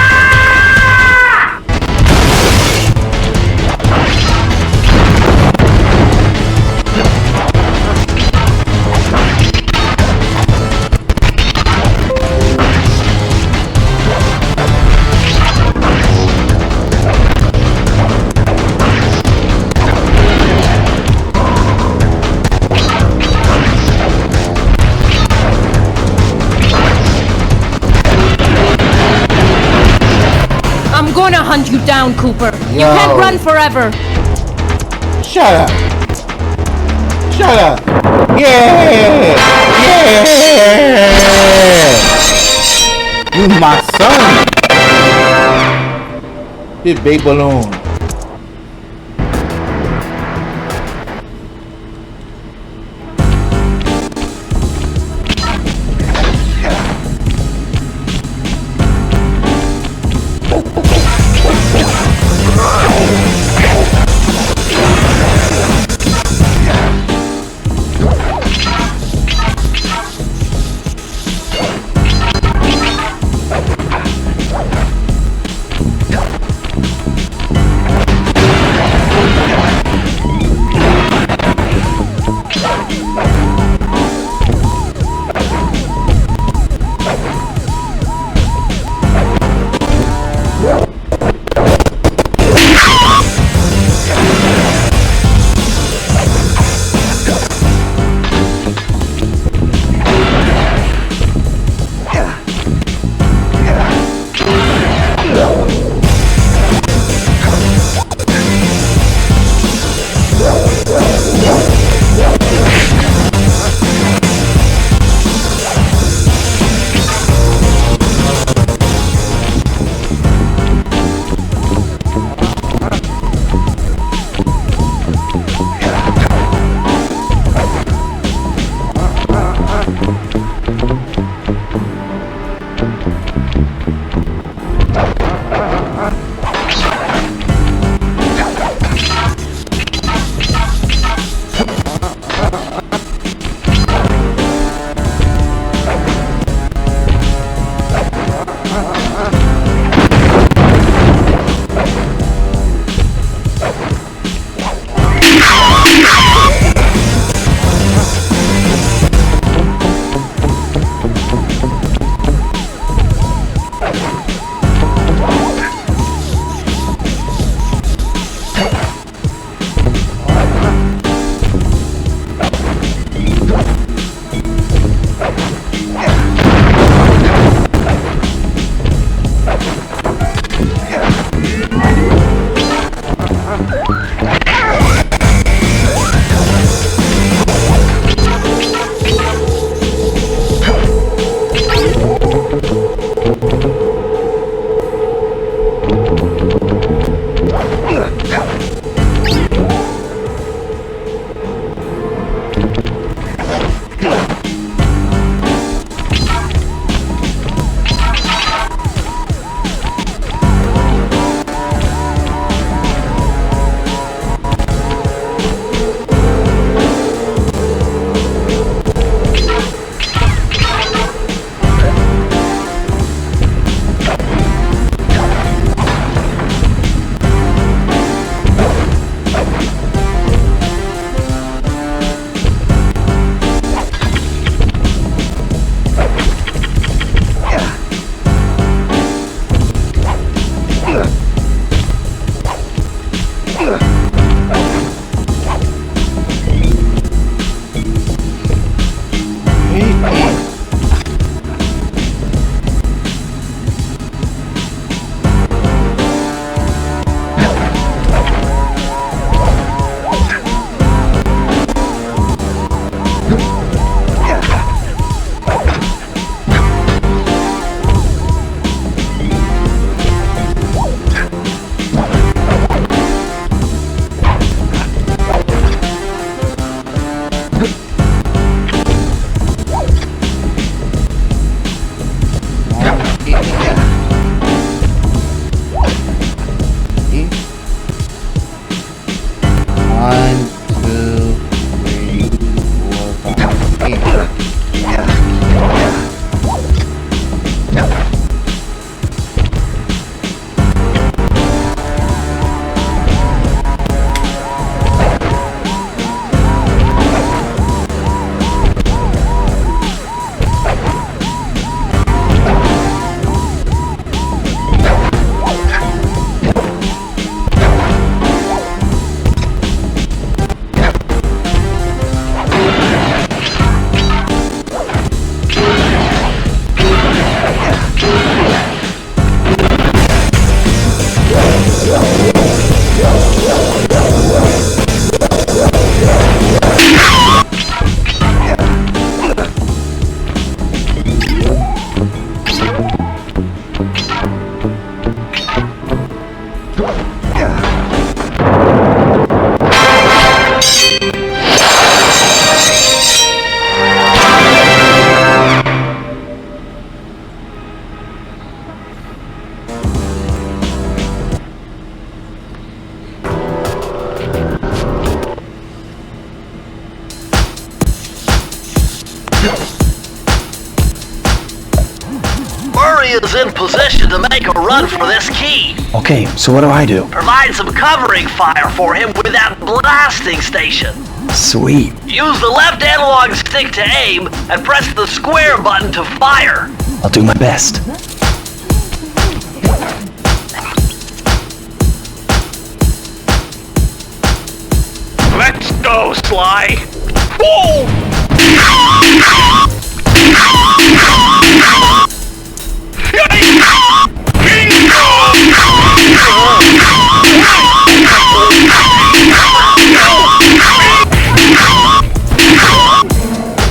I'm gonna hunt you down, Cooper. You Yo. can't run forever. Shut up. Shut up. Yeah. Yeah. You my son. This big balloon. Murray is in position to make a run for this key. Okay, so what do I do? Provide some covering fire for him with that blasting station. Sweet. Use the left analog stick to aim and press the square button to fire. I'll do my best. Let's go, Sly. Whoa!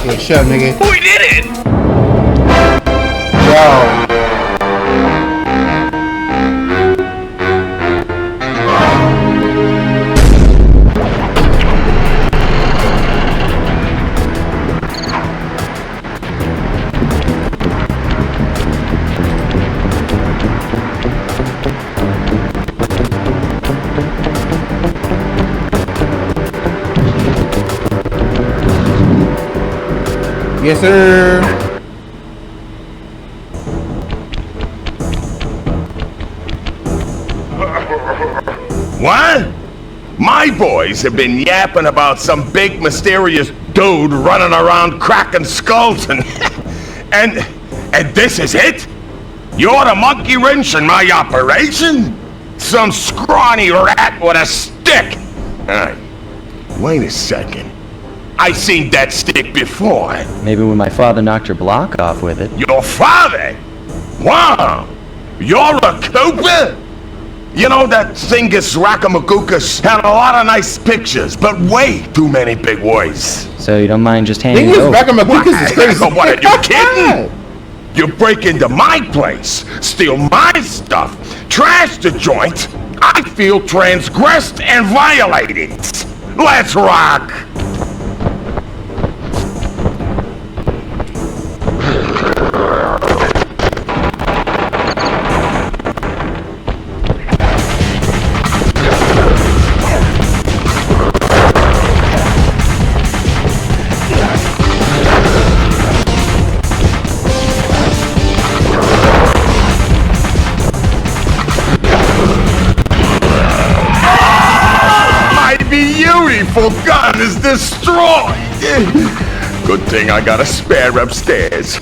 Yeah, shut up, nigga. We did it! Yo. Yes, sir. What? My boys have been yapping about some big mysterious dude running around cracking skulls and and this is it? You're the monkey wrench in my operation? Some scrawny rat with a stick. Wait a second. I seen that stick before. Maybe when my father knocked your block off with it. Your father? Wow! You're a Cooper? You know that Singus Rackamacookus had a lot of nice pictures, but way too many big words. So you don't mind just handing it Niggas over? back on my cookies is crazy. What, are you kidding? You break into my place, steal my stuff, trash the joint. I feel transgressed and violated. Let's rock! Beautiful gun is destroyed! Good thing I got a spare upstairs.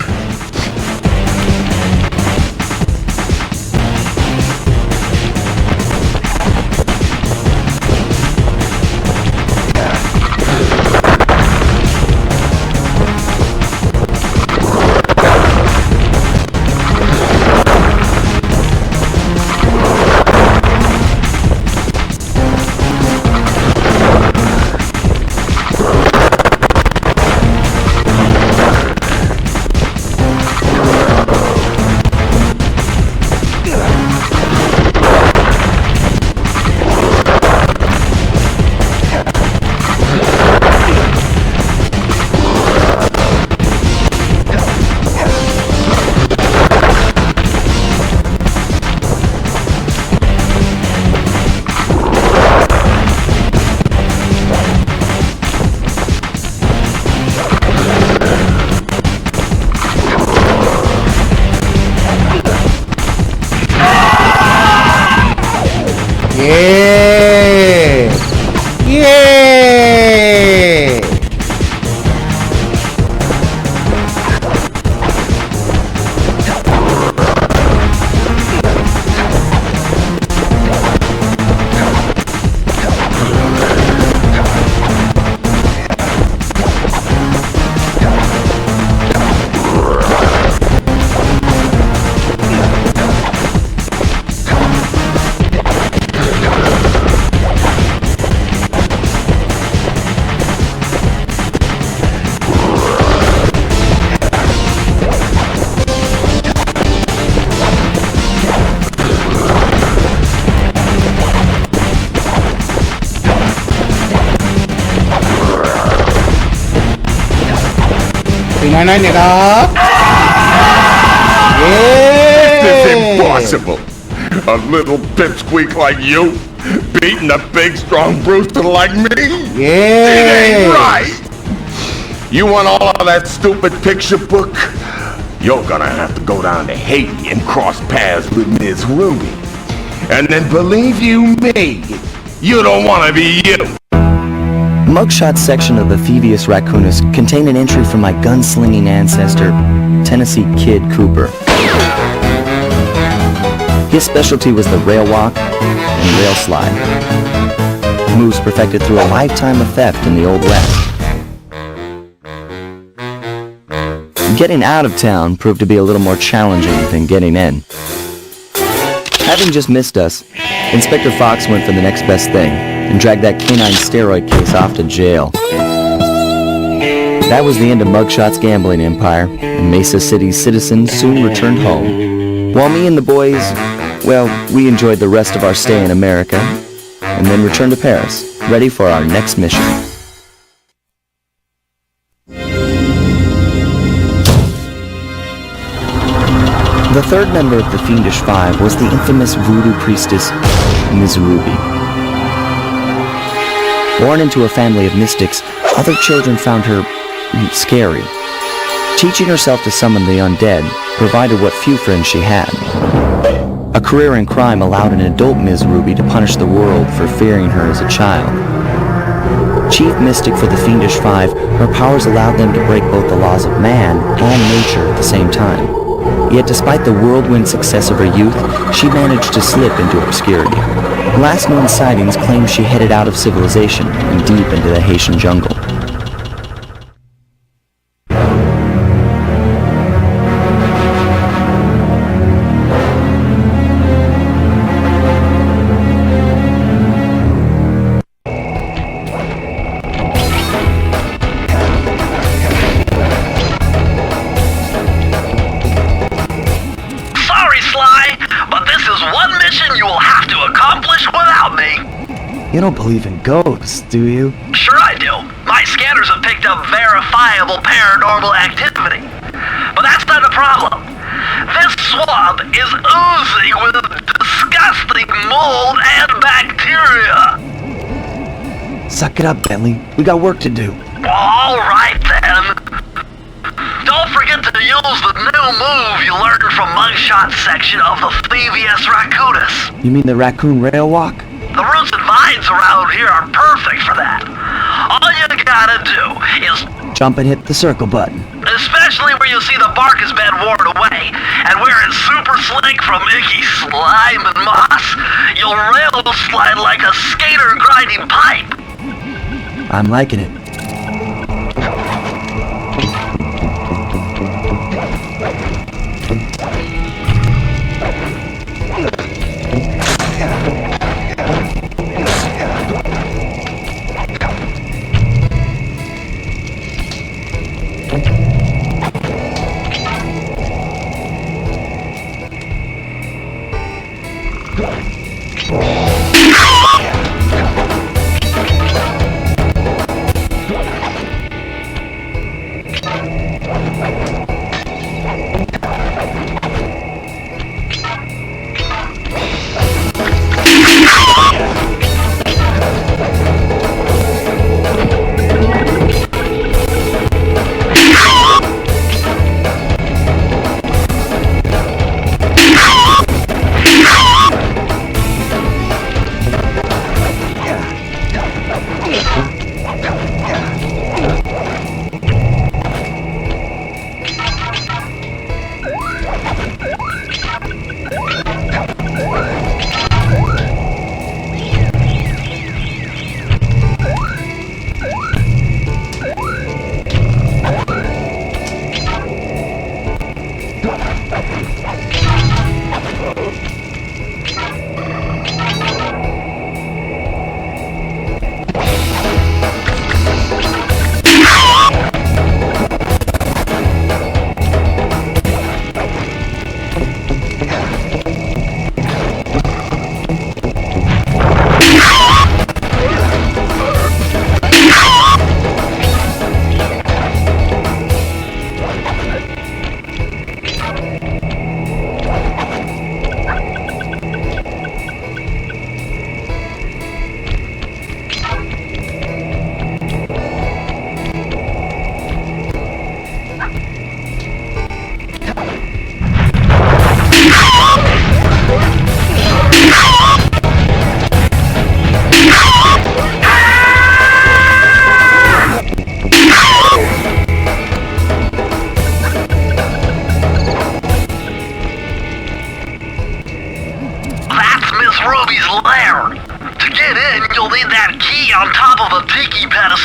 Yeah! Yeah! Night, nigga. Yeah. This is impossible. A little pipsqueak like you beating a big, strong Brewster like me? Yeah. It ain't right. You want all of that stupid picture book? You're gonna have to go down to Haiti and cross paths with Miss Ruby. And then believe you me, you don't want to be you. Mugshot section of the Thievius Raccoonus contained an entry from my gunslinging ancestor, Tennessee Kid Cooper. His specialty was the rail walk and rail slide, moves perfected through a lifetime of theft in the Old West. Getting out of town proved to be a little more challenging than getting in. Having just missed us, Inspector Fox went for the next best thing and dragged that canine steroid case off to jail. That was the end of Mugshot's gambling empire, and Mesa City's citizens soon returned home. While me and the boys, well, we enjoyed the rest of our stay in America, and then returned to Paris, ready for our next mission. The third member of the Fiendish Five was the infamous voodoo priestess, Ms. Ruby. Born into a family of mystics, other children found her scary. Teaching herself to summon the undead provided what few friends she had. A career in crime allowed an adult Ms. Ruby to punish the world for fearing her as a child. Chief mystic for the Fiendish Five, her powers allowed them to break both the laws of man and nature at the same time. Yet despite the whirlwind success of her youth, she managed to slip into obscurity. Last known sightings claim she headed out of civilization and deep into the Haitian jungle. You don't believe in ghosts, do you? Sure I do. My scanners have picked up verifiable paranormal activity. But that's not the problem. This swamp is oozing with disgusting mold and bacteria. Suck it up, Bentley. We got work to do. All right, then. Don't forget to use the new move you learned from Mugshot section of the Thievius Raccoonus. You mean the raccoon rail walk? The roots and vines around here are perfect for that. All you gotta do is jump and hit the circle button. Especially where you see the bark has been worn away, and where it's super slick from icky slime and moss, you'll rail slide like a skater grinding pipe. I'm liking it.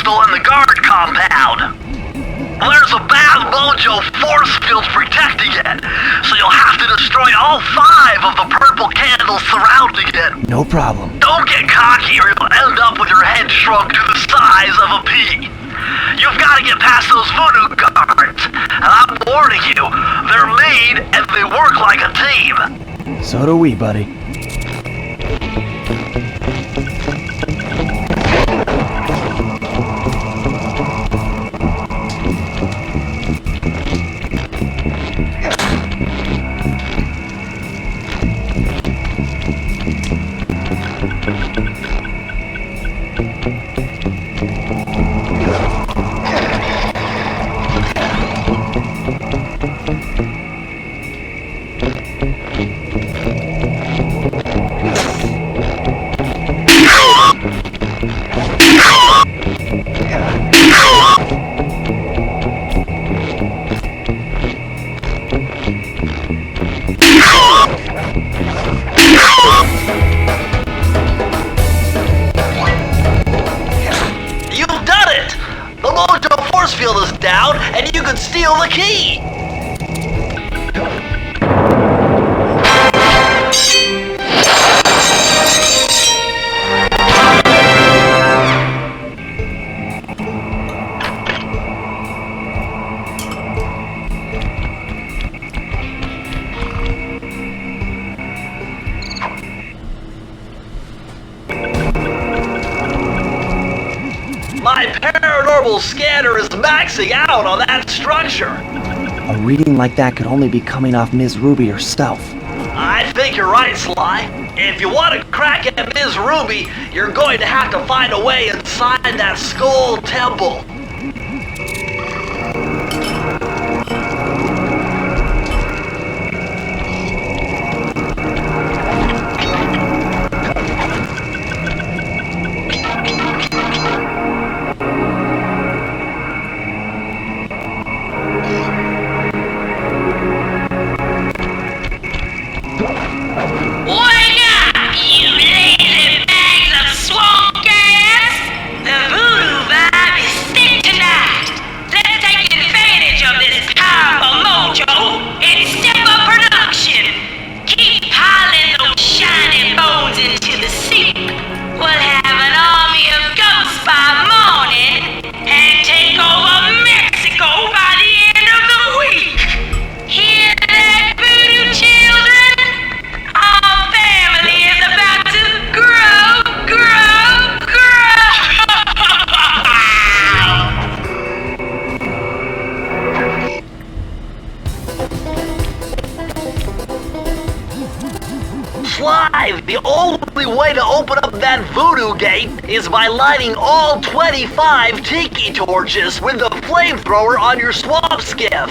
pistol in the guard compound. There's a bad mojo force field protecting it, so you'll have to destroy all 5 of the purple candles surrounding it. No problem. Don't get cocky or you'll end up with your head shrunk to the size of a pea. You've got to get past those voodoo guards, and I'm warning you, they're mean and they work like a team. So do we, buddy. Field is down, and you can steal the key! My paranormal scanner is maxing out on that structure. A reading like that could only be coming off Ms. Ruby herself. I think you're right, Sly. If you want to crack at Ms. Ruby, you're going to have to find a way inside that skull temple. The only way to open up that voodoo gate is by lighting all 25 tiki torches with the flamethrower on your swamp skiff.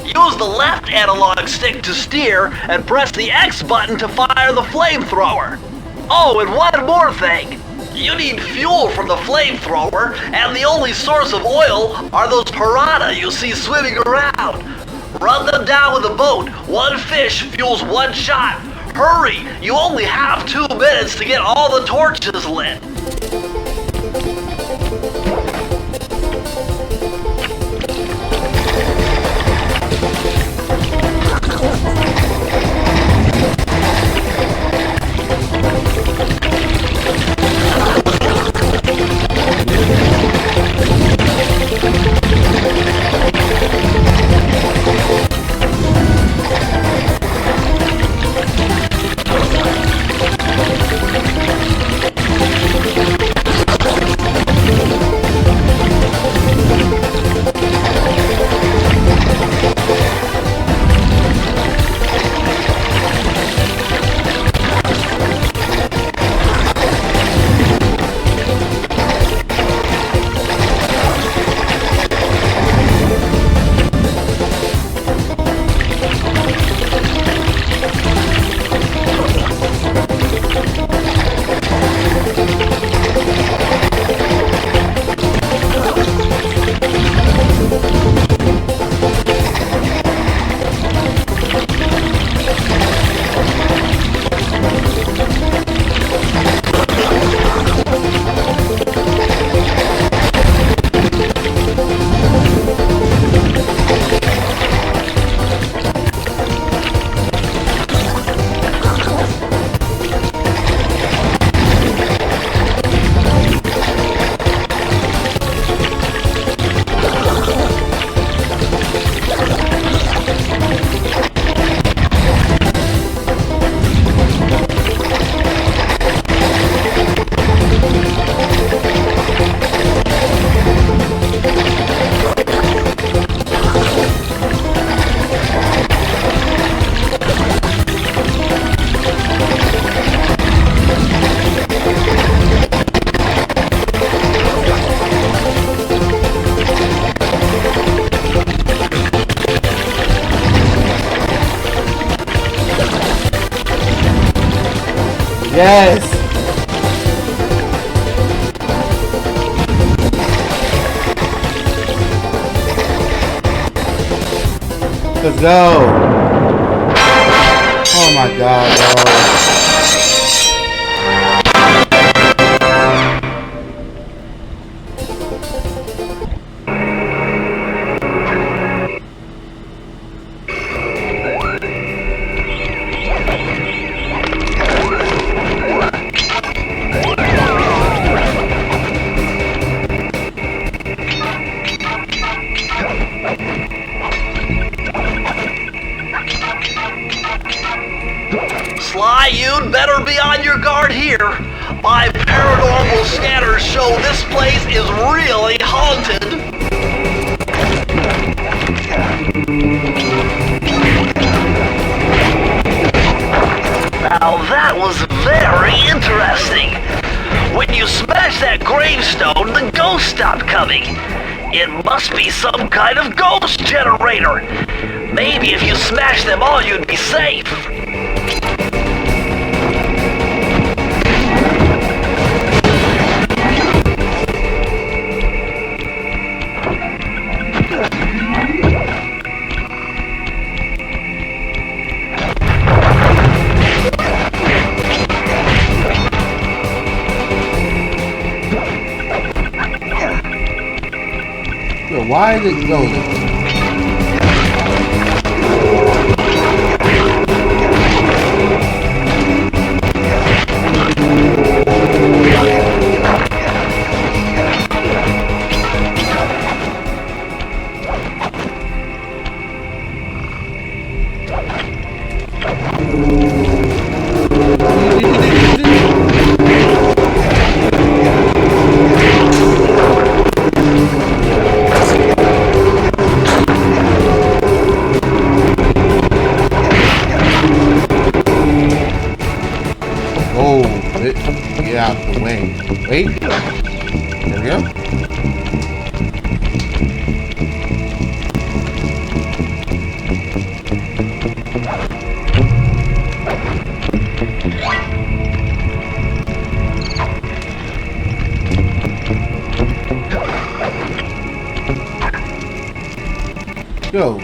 Use the left analog stick to steer and press the X button to fire the flamethrower. Oh, and one more thing. You need fuel for the flamethrower, and the only source of oil are those piranha you see swimming around. Run them down with a boat. One fish fuels one shot. Hurry! You only have 2 minutes to get all the torches lit. Yes. Let's go. Oh my god, bro. Sly, you'd better be on your guard here. My paranormal scanners show this place is really haunted. Now that was very interesting. When you smash that gravestone, the ghosts stop coming. It must be some kind of ghost generator. Maybe if you smash them all, you'd be safe. Yo, why is it going? Get out of the way. Wait. There we go. Go.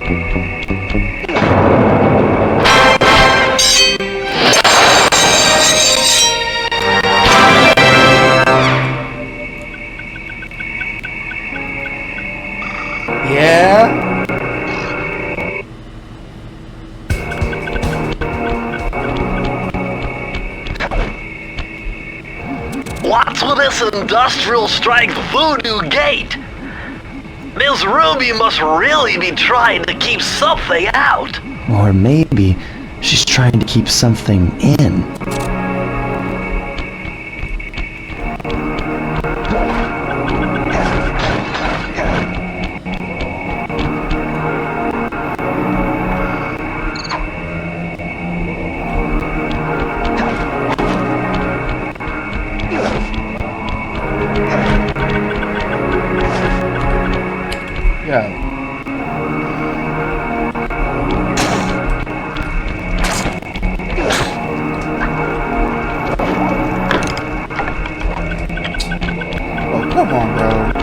Yeah. What's with this industrial strength voodoo gate? Miss Ruby must really be trying to keep something out. Or maybe she's trying to keep something in. Yeah. Oh, come on, bro.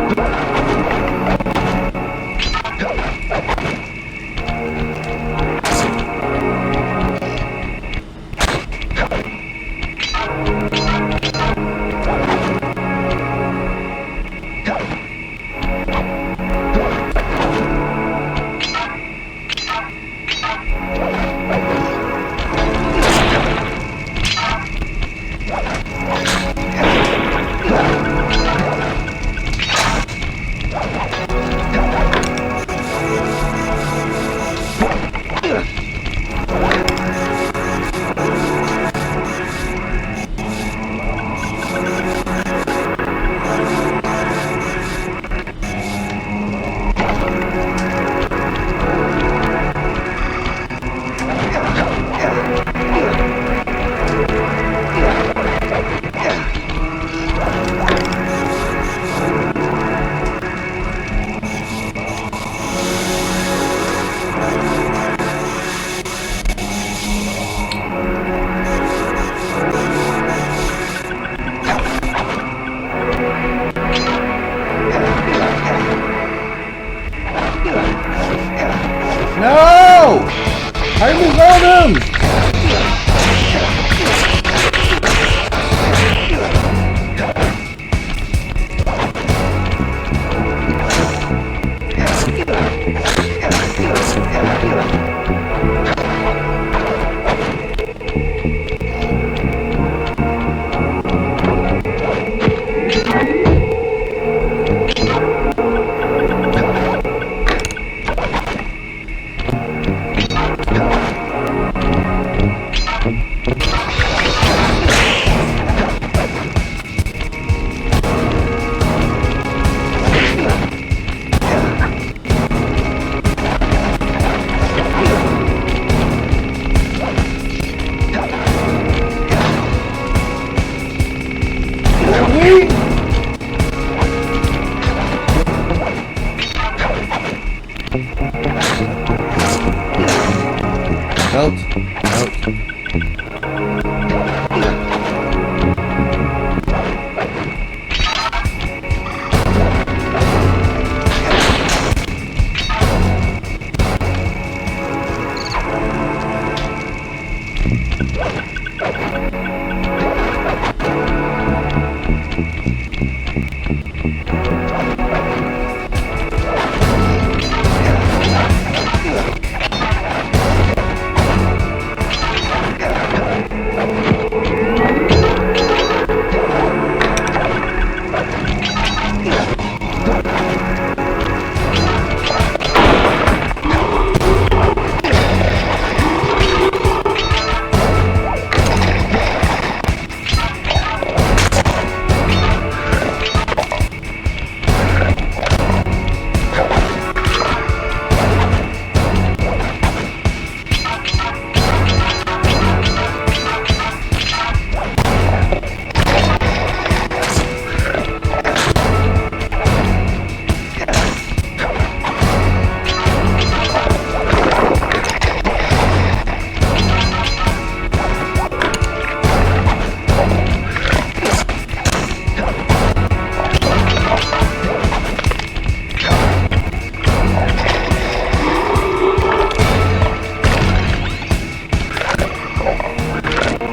No! How do we go them?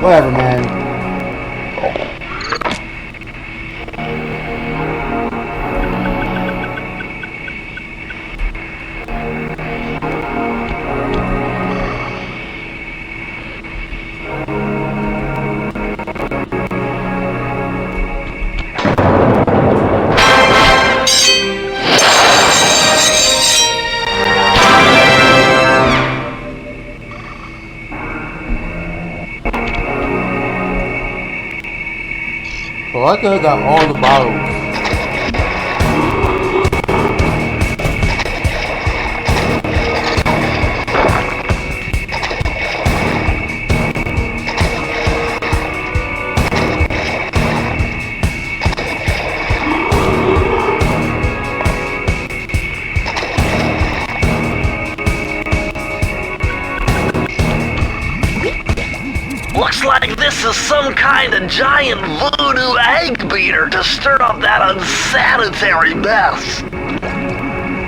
Whatever, man. Well, I could have got all the bottles. Looks like this is some kind of giant voodoo egg beater to stir up that unsanitary mess.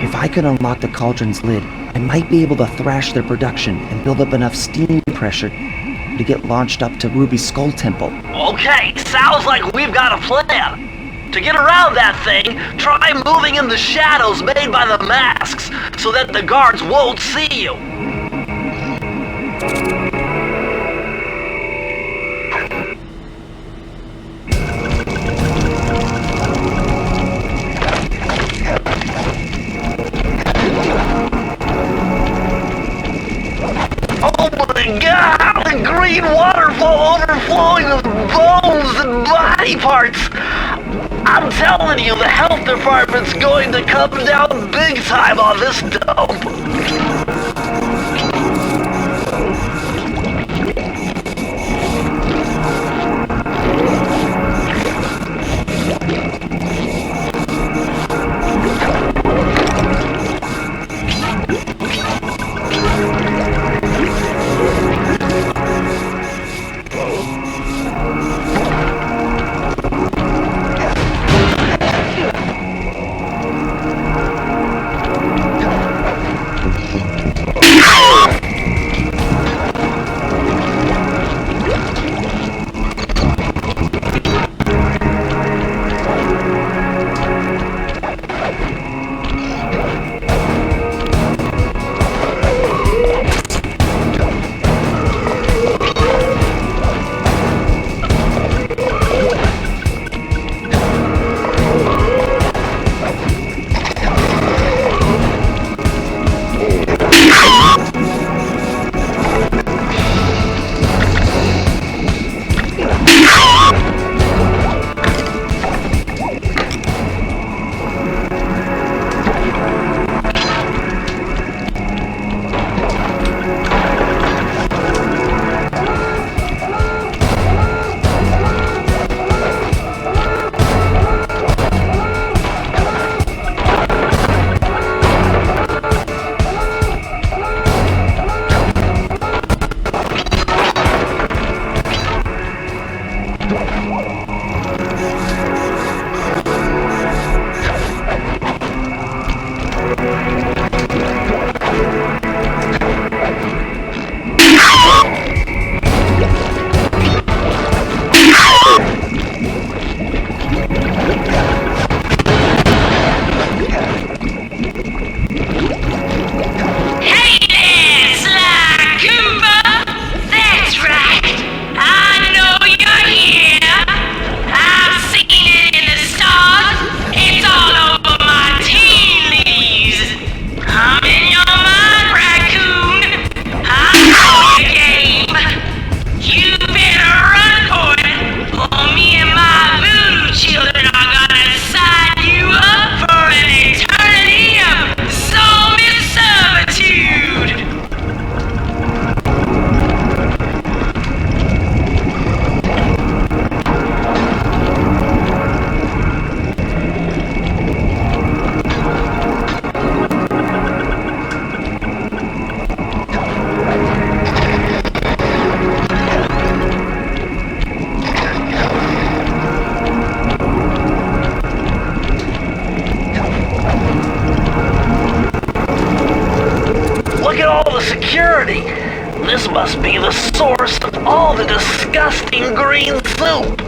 If I could unlock the cauldron's lid, I might be able to thrash their production and build up enough steam pressure to get launched up to Ruby's Skull Temple. Okay, sounds like we've got a plan. To get around that thing, try moving in the shadows made by the masks so that the guards won't see you. Oh my god, the green waterfall overflowing with bones and body parts. I'm telling you, the health department's going to come down big time on this dump. This must be the source of all the disgusting green soup.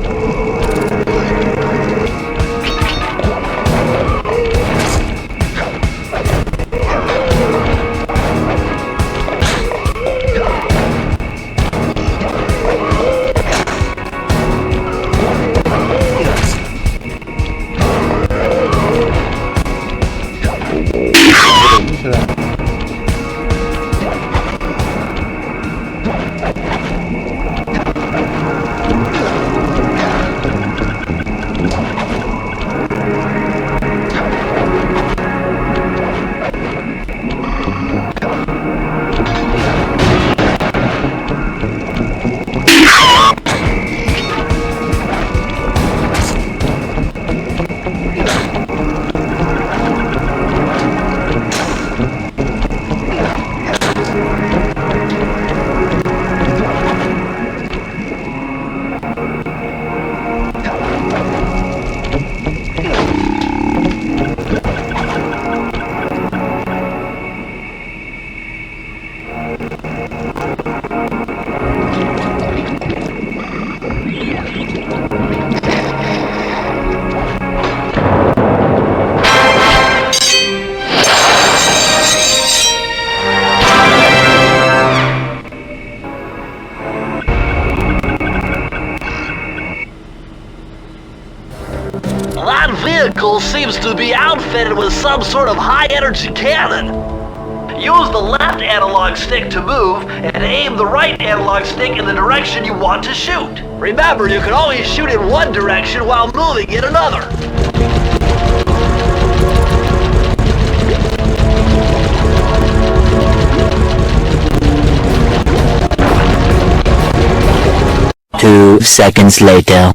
That vehicle seems to be outfitted with some sort of high-energy cannon. Use the left analog stick to move, and aim the right analog stick in the direction you want to shoot. Remember, you can only shoot in one direction while moving in another. Two seconds later.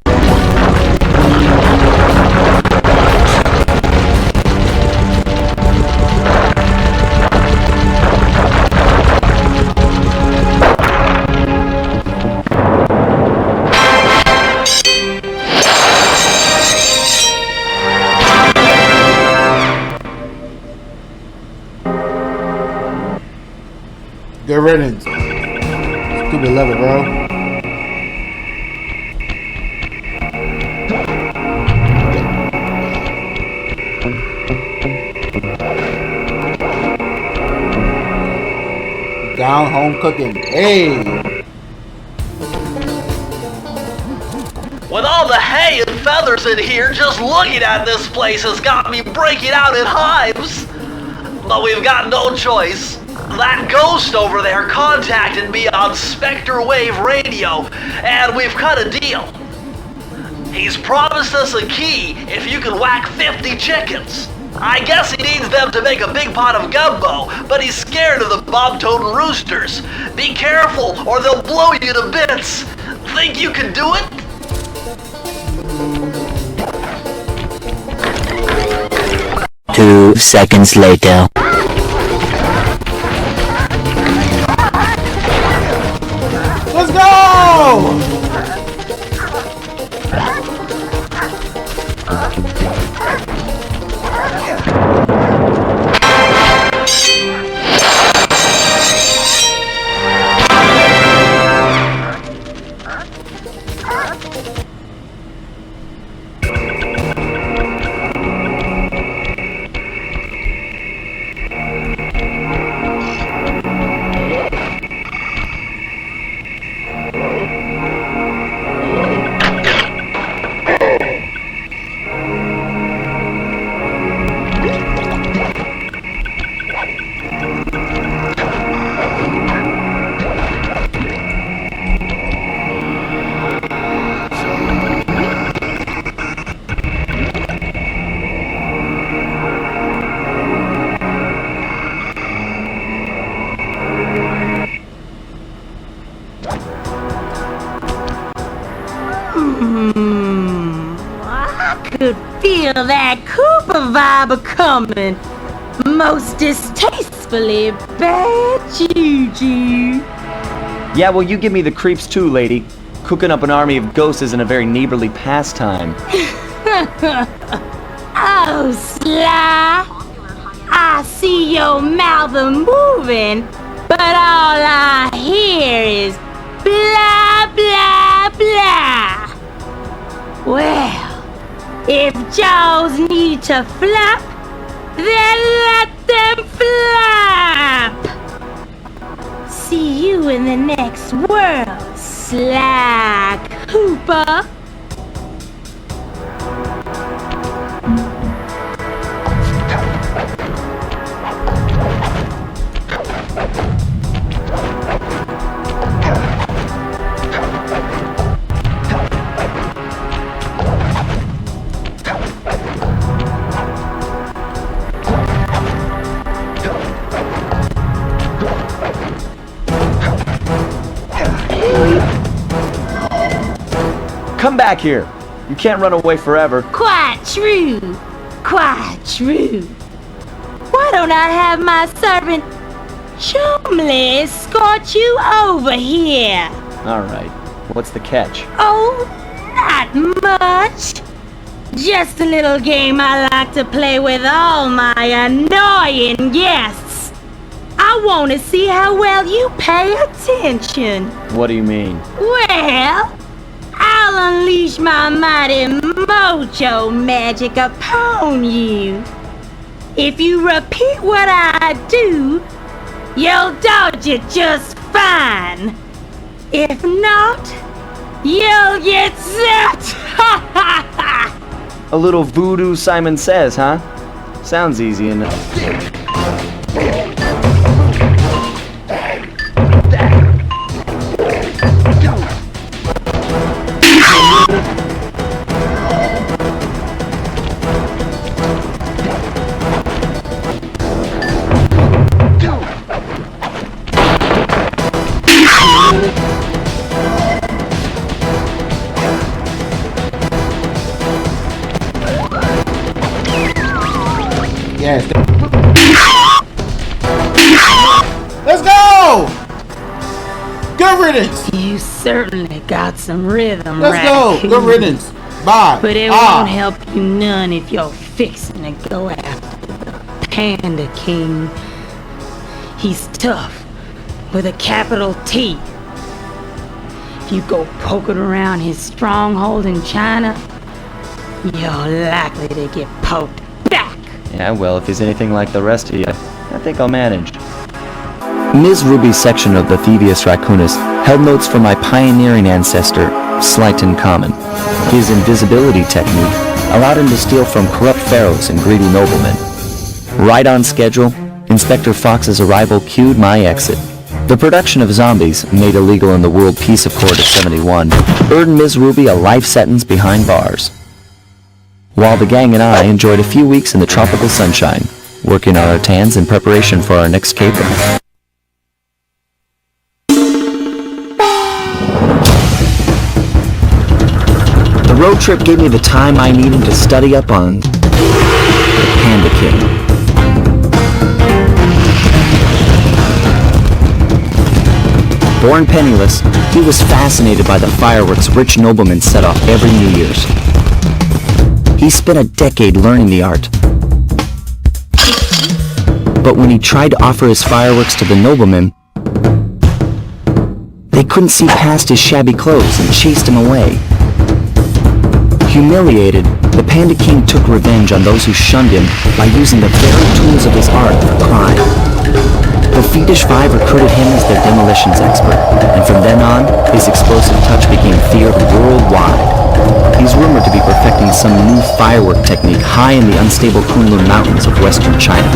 Good riddance. Stupid level, bro. Down home cooking. Hey! With all the hay and feathers in here, just looking at this place has got me breaking out in hives. But we've got no choice. That ghost over there contacted me on Spectre Wave Radio, and we've cut a deal. He's promised us a key if you can whack 50 chickens. I guess he needs them to make a big pot of gumbo, but he's scared of the bob-toting roosters. Be careful, or they'll blow you to bits. Think you can do it? Two seconds later. Let's go! I could feel that Cooper vibe coming. Most distastefully bad juju. Yeah, well, you give me the creeps too, lady. Cooking up an army of ghosts isn't a very neighborly pastime. Oh, Sly. I see your mouth moving, but all I hear is blah, blah, blah. Well, if jaws need to flap, then let them flap. See you in the next world, Sly Cooper. Come back here. You can't run away forever. Quite true. Quite true. Why don't I have my servant Chumley escort you over here? All right. What's the catch? Oh, not much. Just a little game I like to play with all my annoying guests. I want to see how well you pay attention. What do you mean? Well, I'll unleash my mighty mojo magic upon you. If you repeat what I do, you'll dodge it just fine. If not, you'll get zapped. A little voodoo Simon Says, huh? Sounds easy enough. Yes. Let's go! Good riddance! You certainly got some rhythm, Let's go! Raccoon. Good riddance. Bye. But it won't help you none if you're fixing to go after the Panda King. He's tough, with a capital T. If you go poking around his stronghold in China, you're likely to get poked back. Yeah, well, if he's anything like the rest of you, I think I'll manage. Ms. Ruby's section of the Thievius Raccoonus held notes from my pioneering ancestor, Slyton Common. His invisibility technique allowed him to steal from corrupt pharaohs and greedy noblemen. Right on schedule, Inspector Fox's arrival cued my exit. The production of zombies, made illegal in the World Peace Accord of '71, earned Ms. Ruby a life sentence behind bars. While the gang and I enjoyed a few weeks in the tropical sunshine, working on our tans in preparation for our next caper. The road trip gave me the time I needed to study up on the Panda King. Born penniless, he was fascinated by the fireworks rich noblemen set off every New Year's. He spent a decade learning the art. But when he tried to offer his fireworks to the noblemen, they couldn't see past his shabby clothes and chased him away. Humiliated, the Panda King took revenge on those who shunned him by using the very tools of his art for crime. The Fiendish Five recruited him as their demolitions expert, and from then on, his explosive touch became feared worldwide. He's rumored to be perfecting some new firework technique high in the unstable Kunlun Mountains of western China.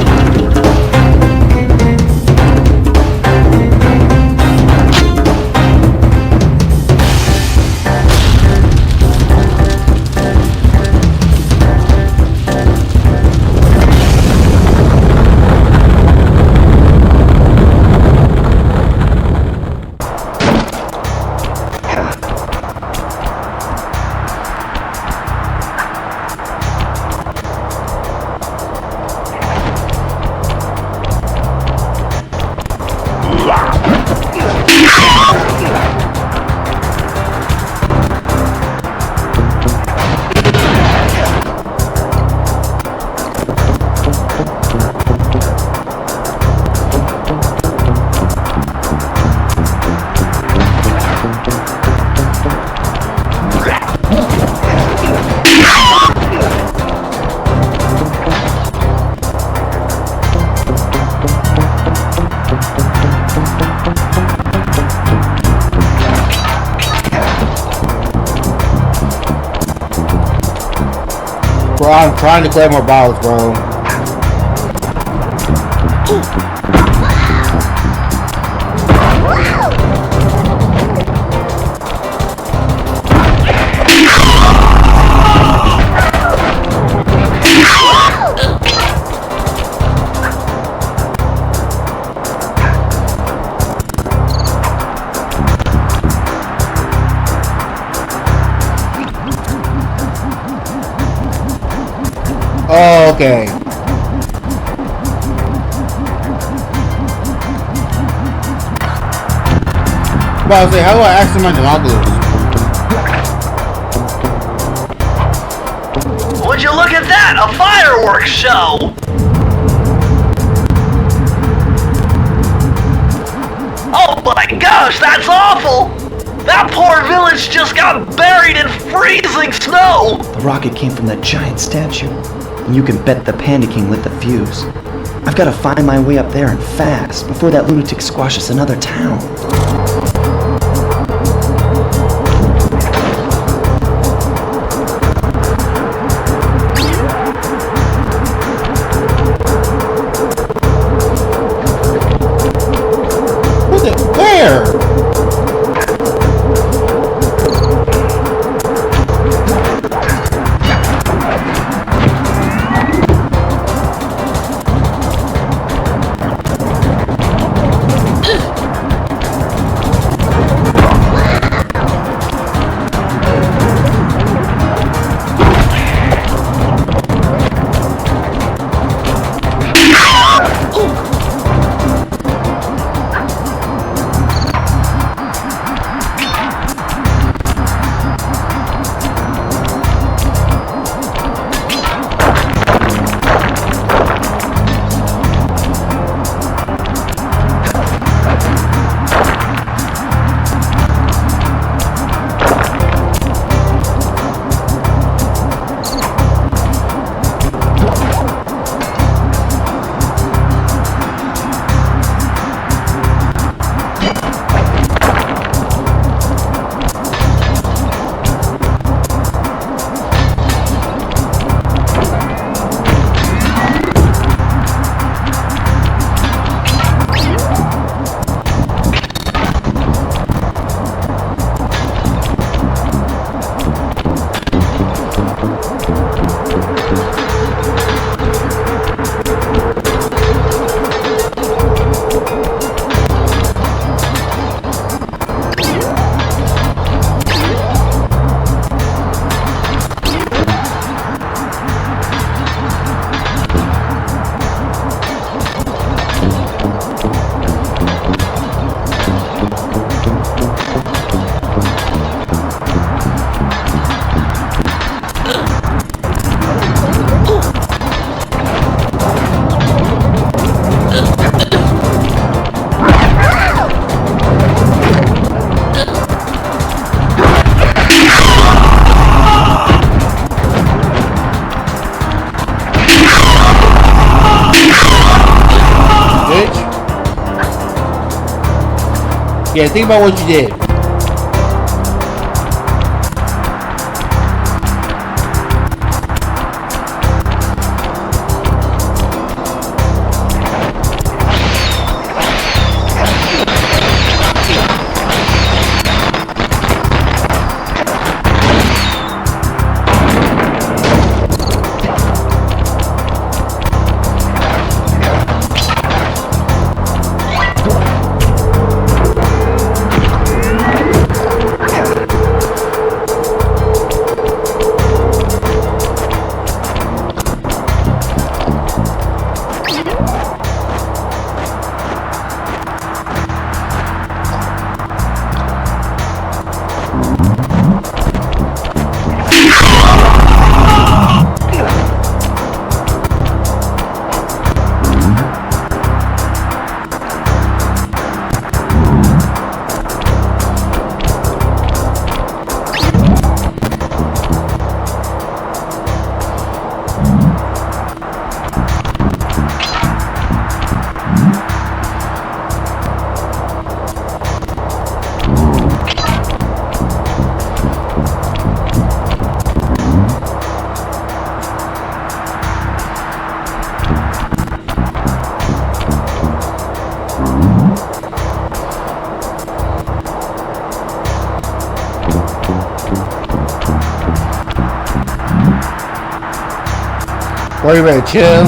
Bro, I'm trying to collect more bottles, bro. Oh, okay. Well, I was like, how do I access my binoculars? Would you look at that? A fireworks show! Oh my gosh, that's awful! That poor village just got buried in freezing snow! The rocket came from that giant statue, and you can bet the Panda King lit the fuse. I've got to find my way up there and fast before that lunatic squashes another town. Where? Yeah, think about what you did. Boy, you better chill.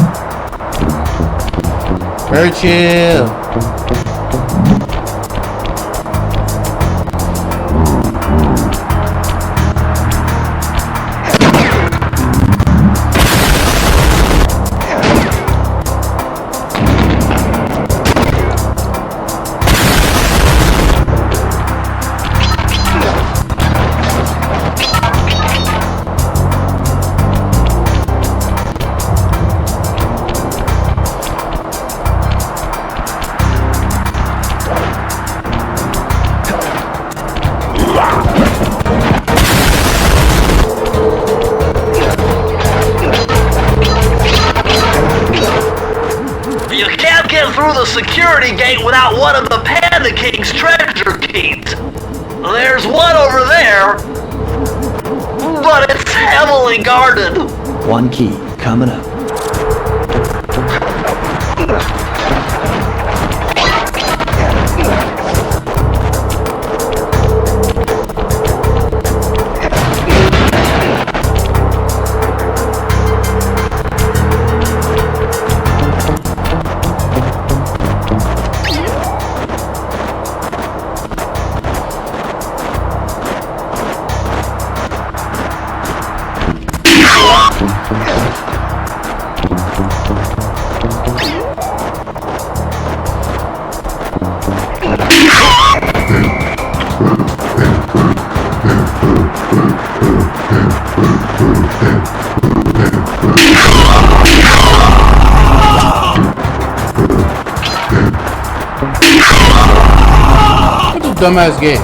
Very chill. Through the security gate without one of the Panda King's treasure keys. There's one over there, but it's heavily guarded. One key coming up. Dumbass game.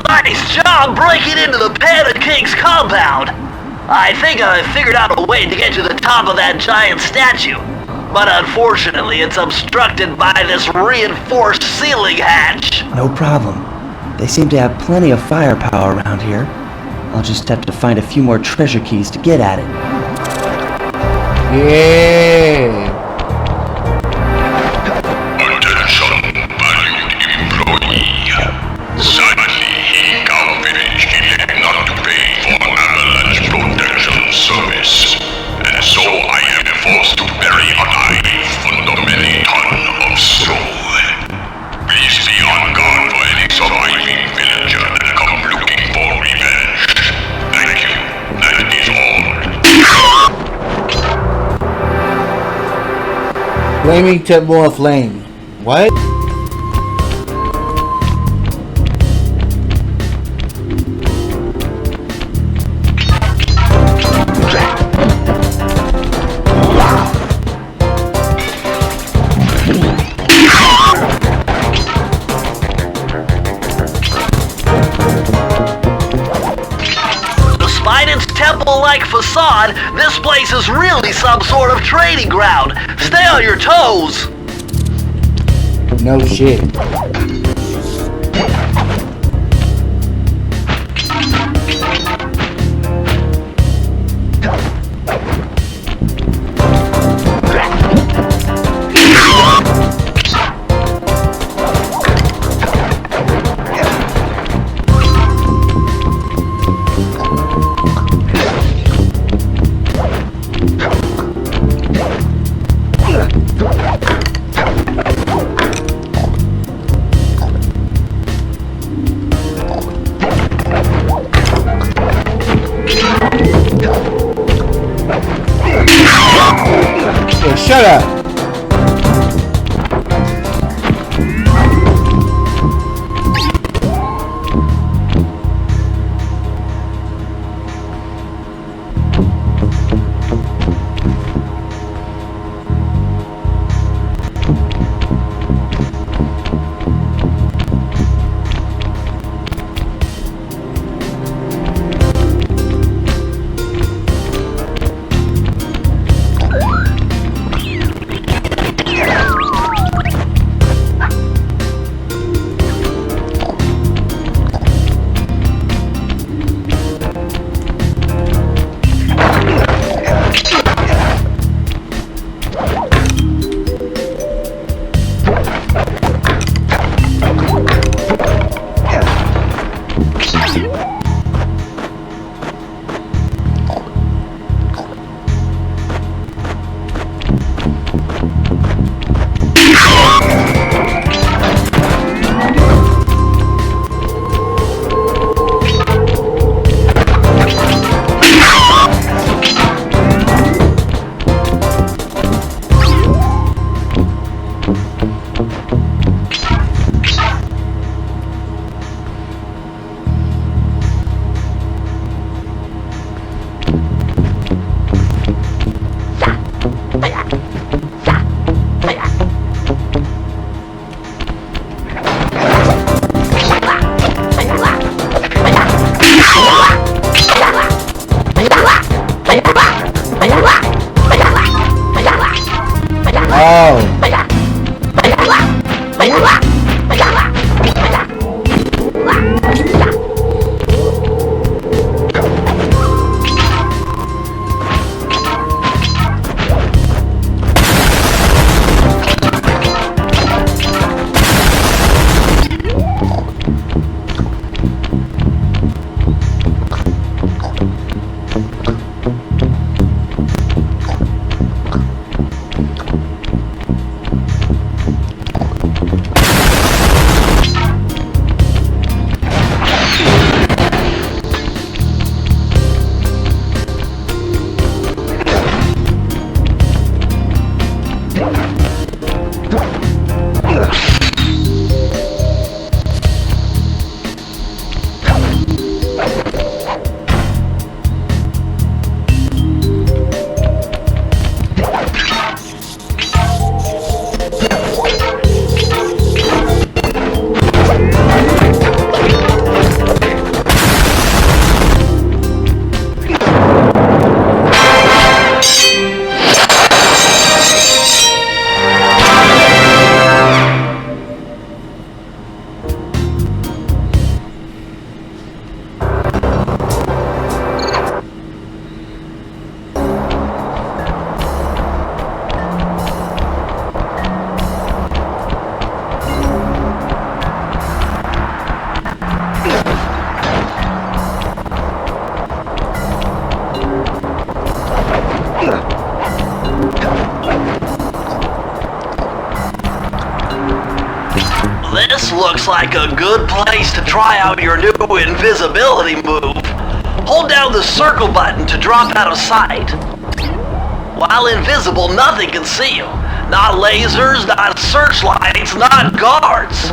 Nice job breaking into the Panda King's compound. I think I figured out a way to get to the top of that giant statue. But unfortunately, it's obstructed by this reinforced ceiling hatch. No problem. They seem to have plenty of firepower around here. I'll just have to find a few more treasure keys to get at it. Yeah. Attention, valued employee. Sadly, he can't finish electing not to pay for avalanche protection service. And so I am forced to bury alive under many ton of snow. Please be on guard for any surviving villager that come looking for revenge. Thank you. That is all. Flaming temple of flame. What? like facade, this place is really some sort of trading ground. Stay on your toes. No shit. Shut up! This looks like a good place to try out your new invisibility move. Hold down the circle button to drop out of sight. While invisible, nothing can see you. Not lasers, not searchlights, not guards.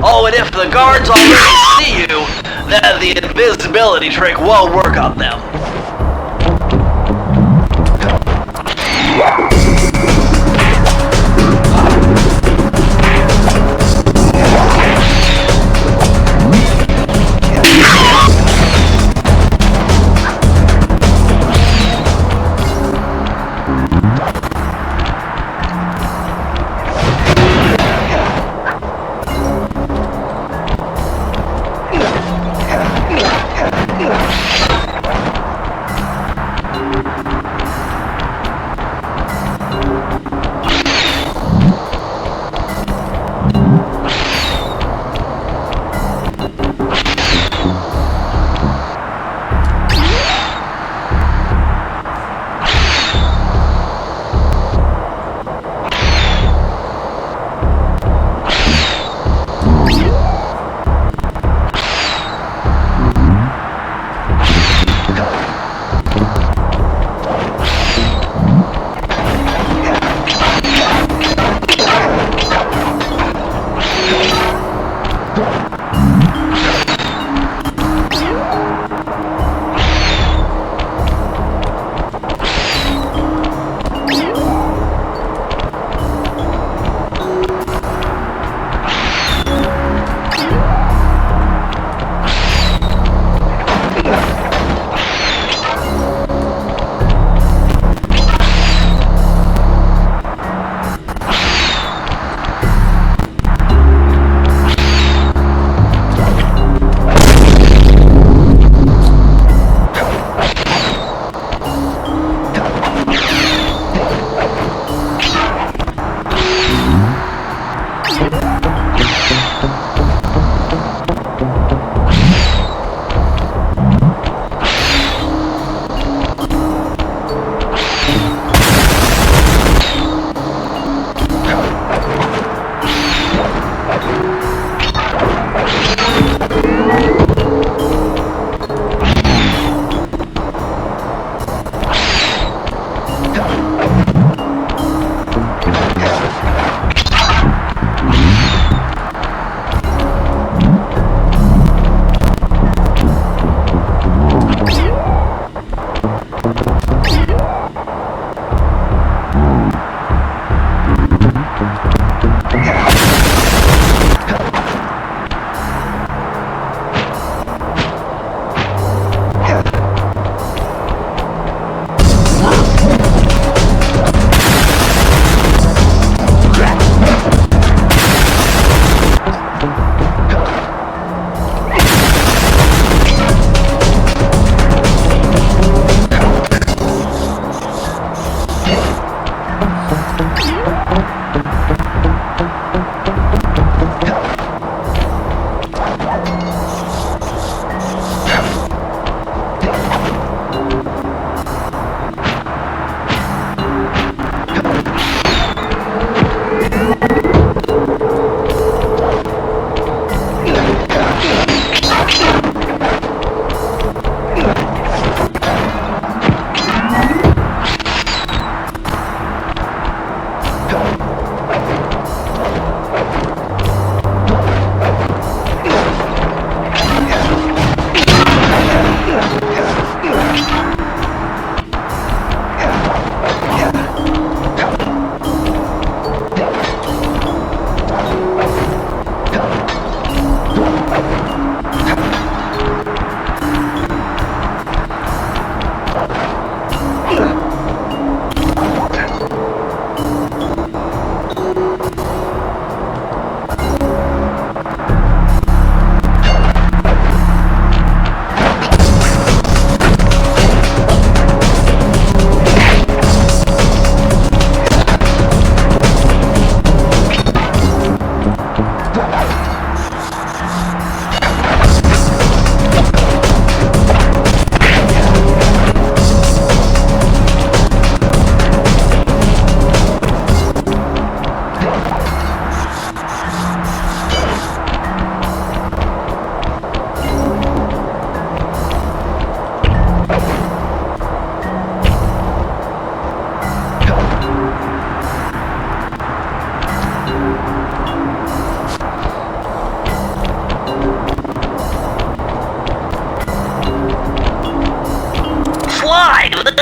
Oh, and if the guards already see you, then the invisibility trick won't work on them.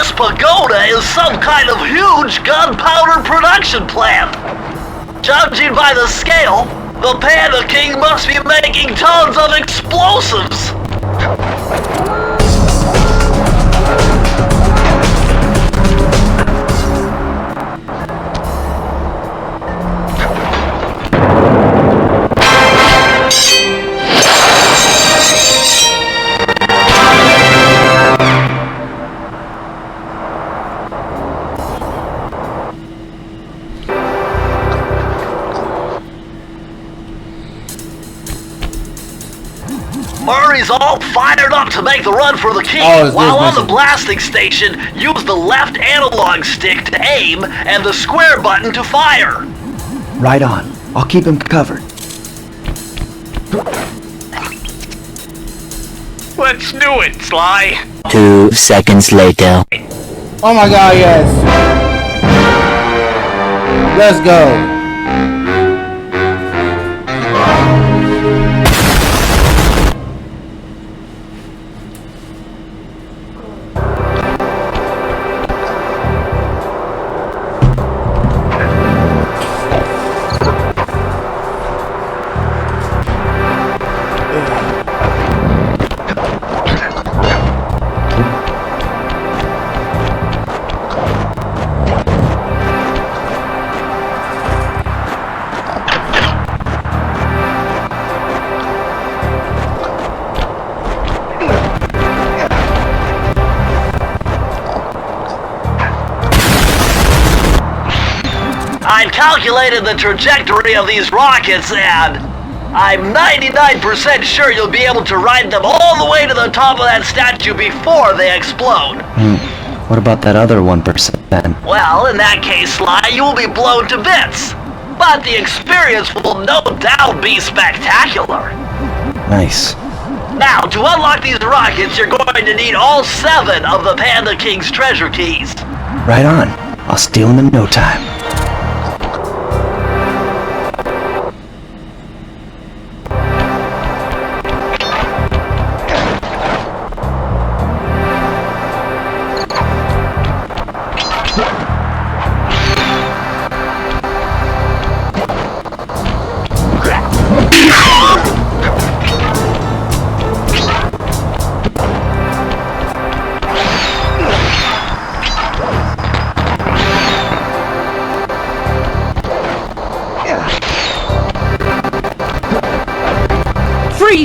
This pagoda is some kind of huge gunpowder production plant. Judging by the scale, the Panda King must be making tons of explosives. Murray's all fired up to make the run for the key. While on the blasting station, use the left analog stick to aim and the square button to fire. Right on. I'll keep him covered. Let's do it, Sly. 2 seconds later. Oh my god, yes. Let's go. I've calculated the trajectory of these rockets and I'm 99% sure you'll be able to ride them all the way to the top of that statue before they explode. What about that other 1% then? Well, in that case, Sly, you will be blown to bits. But the experience will no doubt be spectacular. Nice. Now, to unlock these rockets, you're going to need all 7 of the Panda King's treasure keys. Right on. I'll steal them in no time.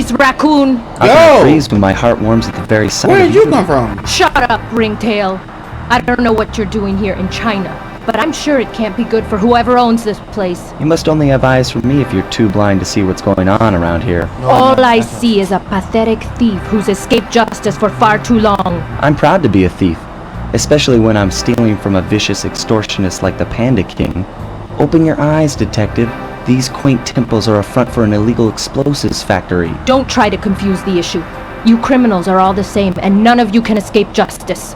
freeze, raccoon! I can freeze when my heart warms at the very sight Where of did you come from? Shut up, ringtail. I don't know what you're doing here in China, but I'm sure it can't be good for whoever owns this place. You must only have eyes for me if you're too blind to see what's going on around here. All I see is a pathetic thief who's escaped justice for far too long. I'm proud to be a thief, especially when I'm stealing from a vicious extortionist like the Panda King. Open your eyes, detective. These quaint temples are a front for an illegal explosives factory. Don't try to confuse the issue. You criminals are all the same, and none of you can escape justice.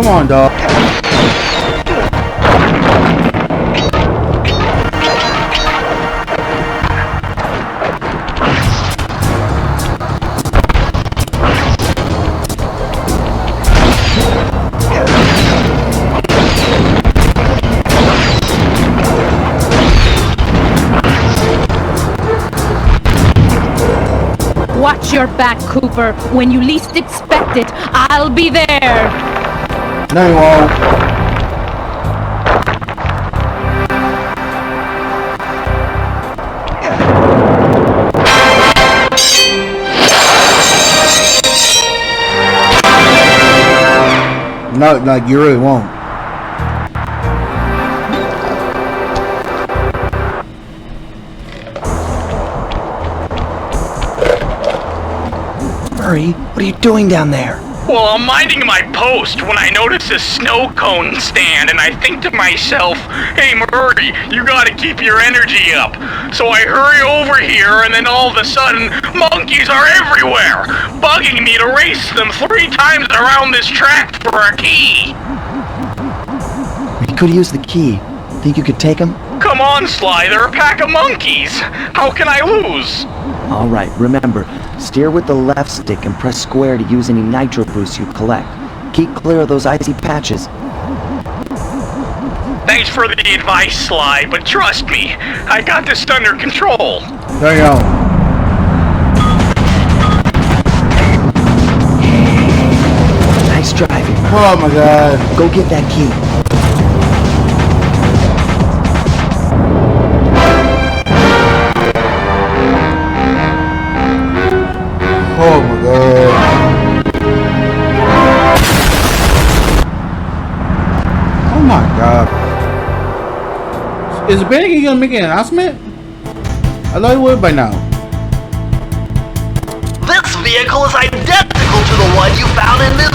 Come on, dog. Watch your back, Cooper. When you least expect it, I'll be there. No, you won't. No, like you really won't. Murray, what are you doing down there? Well, I'm minding my post when I notice a snow cone stand, and I think to myself, hey Murray, you gotta keep your energy up. So I hurry over here, and then all of a sudden, monkeys are everywhere, bugging me to race them 3 times around this track for a key. We could use the key. Think you could take him? Come on, Sly, they're a pack of monkeys. How can I lose? All right, remember, steer with the left stick and press square to use any nitro boosts you collect. Keep clear of those icy patches. Thanks for the advice, Sly, but trust me, I got this under control. There you go. Nice driving. Oh my god. Go get that key. Oh my god. Oh my god. Is Benny gonna make an announcement? I thought he would by now. This vehicle is identical to the one you found in this...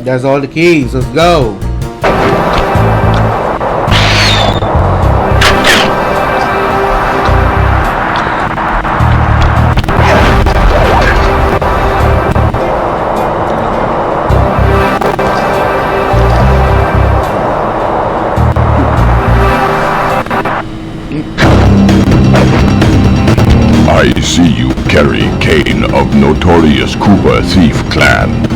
That's all the keys. Let's go. I see you carry Kane of notorious Cooper Thief clan.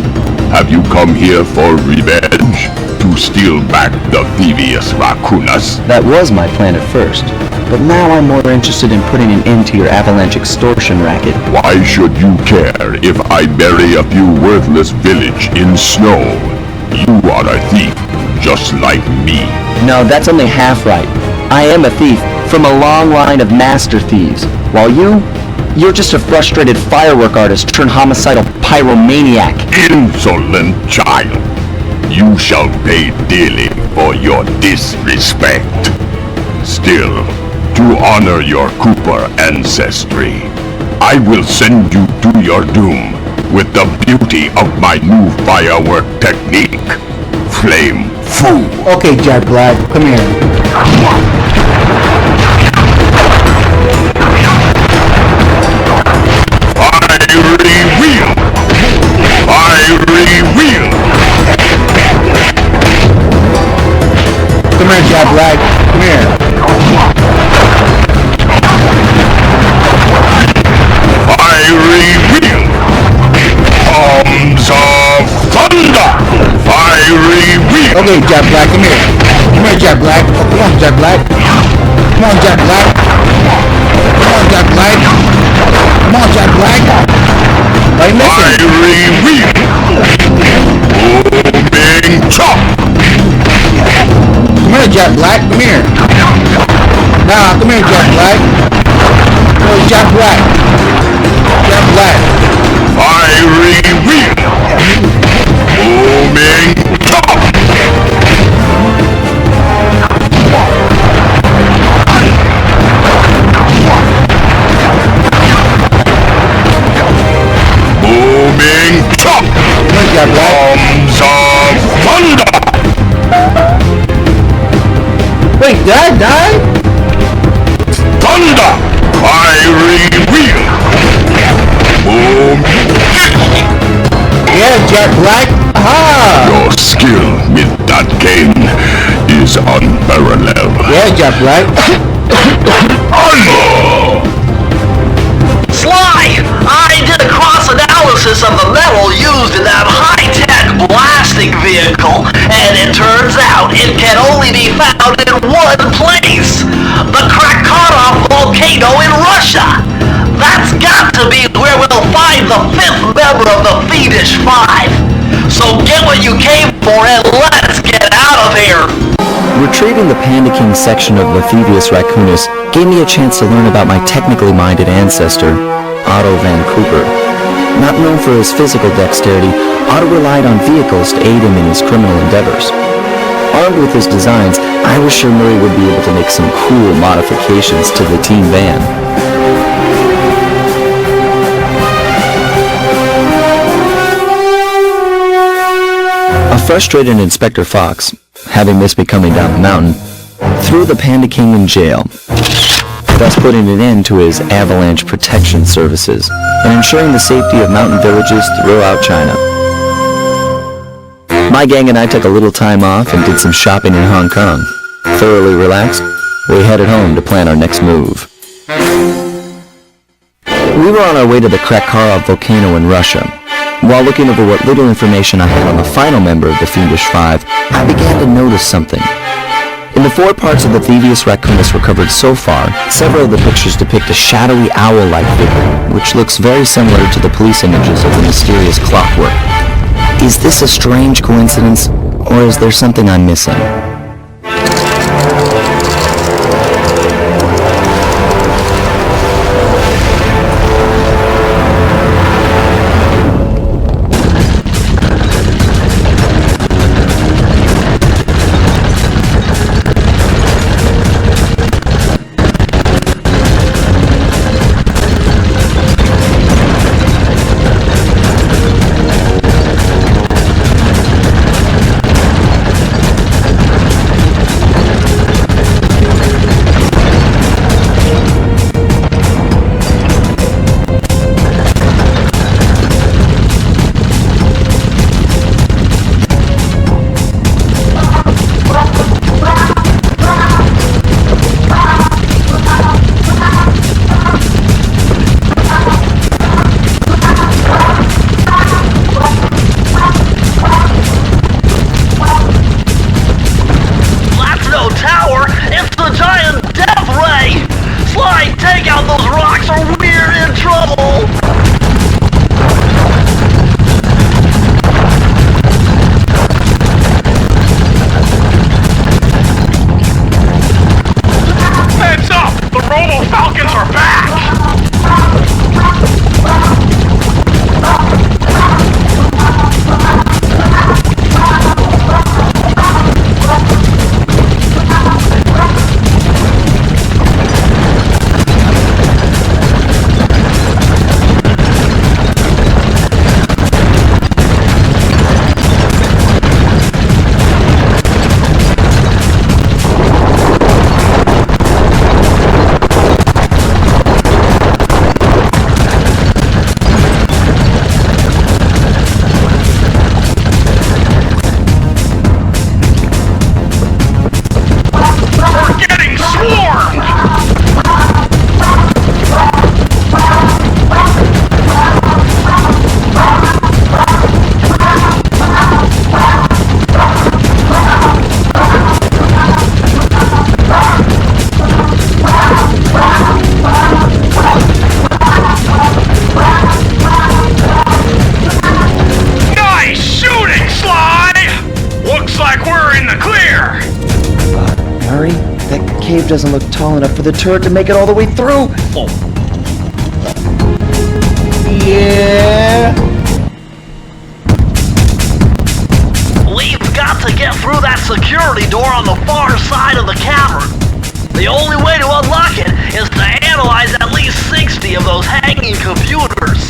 Have you come here for revenge? To steal back the devious raccoonus? That was my plan at first, but now I'm more interested in putting an end to your avalanche extortion racket. Why should you care if I bury a few worthless village in snow? You are a thief, just like me. No, that's only half right. I am a thief from a long line of master thieves, while you're just a frustrated firework artist turned homicidal pyromaniac. Insolent child! You shall pay dearly for your disrespect. Still, to honor your Cooper ancestry, I will send you to your doom with the beauty of my new firework technique. Flame Fu. Okay, Jack Black, come here. Come here, Jack Black. Come here. Fiery wheel! Arms of thunder! Fiery wheel! Okay, Jack Black, come here. Come here, Jack Black. Oh, come on, Jack Black. Come on, Jack Black. Come on, Jack Black. Come on, Jack Black. Are you missing? Fiery wheel! Booming chop! Come here, Jack Black. Come here. Nah, come here, Jack Black. Oh, Jack Black. Jack Black. Fiery wheel! Booming chop! Booming chop! Come here, Jack Black. Bombs of thunder! Wait, did I die? Thunder! Fiery wheel! Boom! Yeah, Jack Black. Aha! Your skill with that cane is unparalleled. Yeah, Jack Black. Sly! I did a cross-analysis of the metal used in that high-tech blasting vehicle, and it turns out it can only be found in one place. The Krakatoa volcano in Russia. That's got to be where we'll find the fifth member of the Fiendish Five. So get what you came for and let's get out of here. Retrieving the Panda King section of Lascivious Raccoonus gave me a chance to learn about my technically minded ancestor, Otto Van Cooper. Not known for his physical dexterity, Otto relied on vehicles to aid him in his criminal endeavors. Armed with his designs, I was sure Murray would be able to make some cool modifications to the team van. A frustrated Inspector Fox, having missed me coming down the mountain, threw the Panda King in jail, thus putting an end to his avalanche protection services and ensuring the safety of mountain villages throughout China. My gang and I took a little time off and did some shopping in Hong Kong. Thoroughly relaxed, we headed home to plan our next move. We were on our way to the Krakatoa volcano in Russia. While looking over what little information I had on the final member of the Fiendish Five, I began to notice something. In the 4 parts of the Thievius Raccoonus recovered so far, several of the pictures depict a shadowy owl-like figure, which looks very similar to the police images of the mysterious clockwork. Is this a strange coincidence, or is there something I'm missing? doesn't look tall enough for the turret to make it all the way through. Oh. Yeah. We've got to get through that security door on the far side of the cavern. The only way to unlock it is to analyze at least 60 of those hanging computers.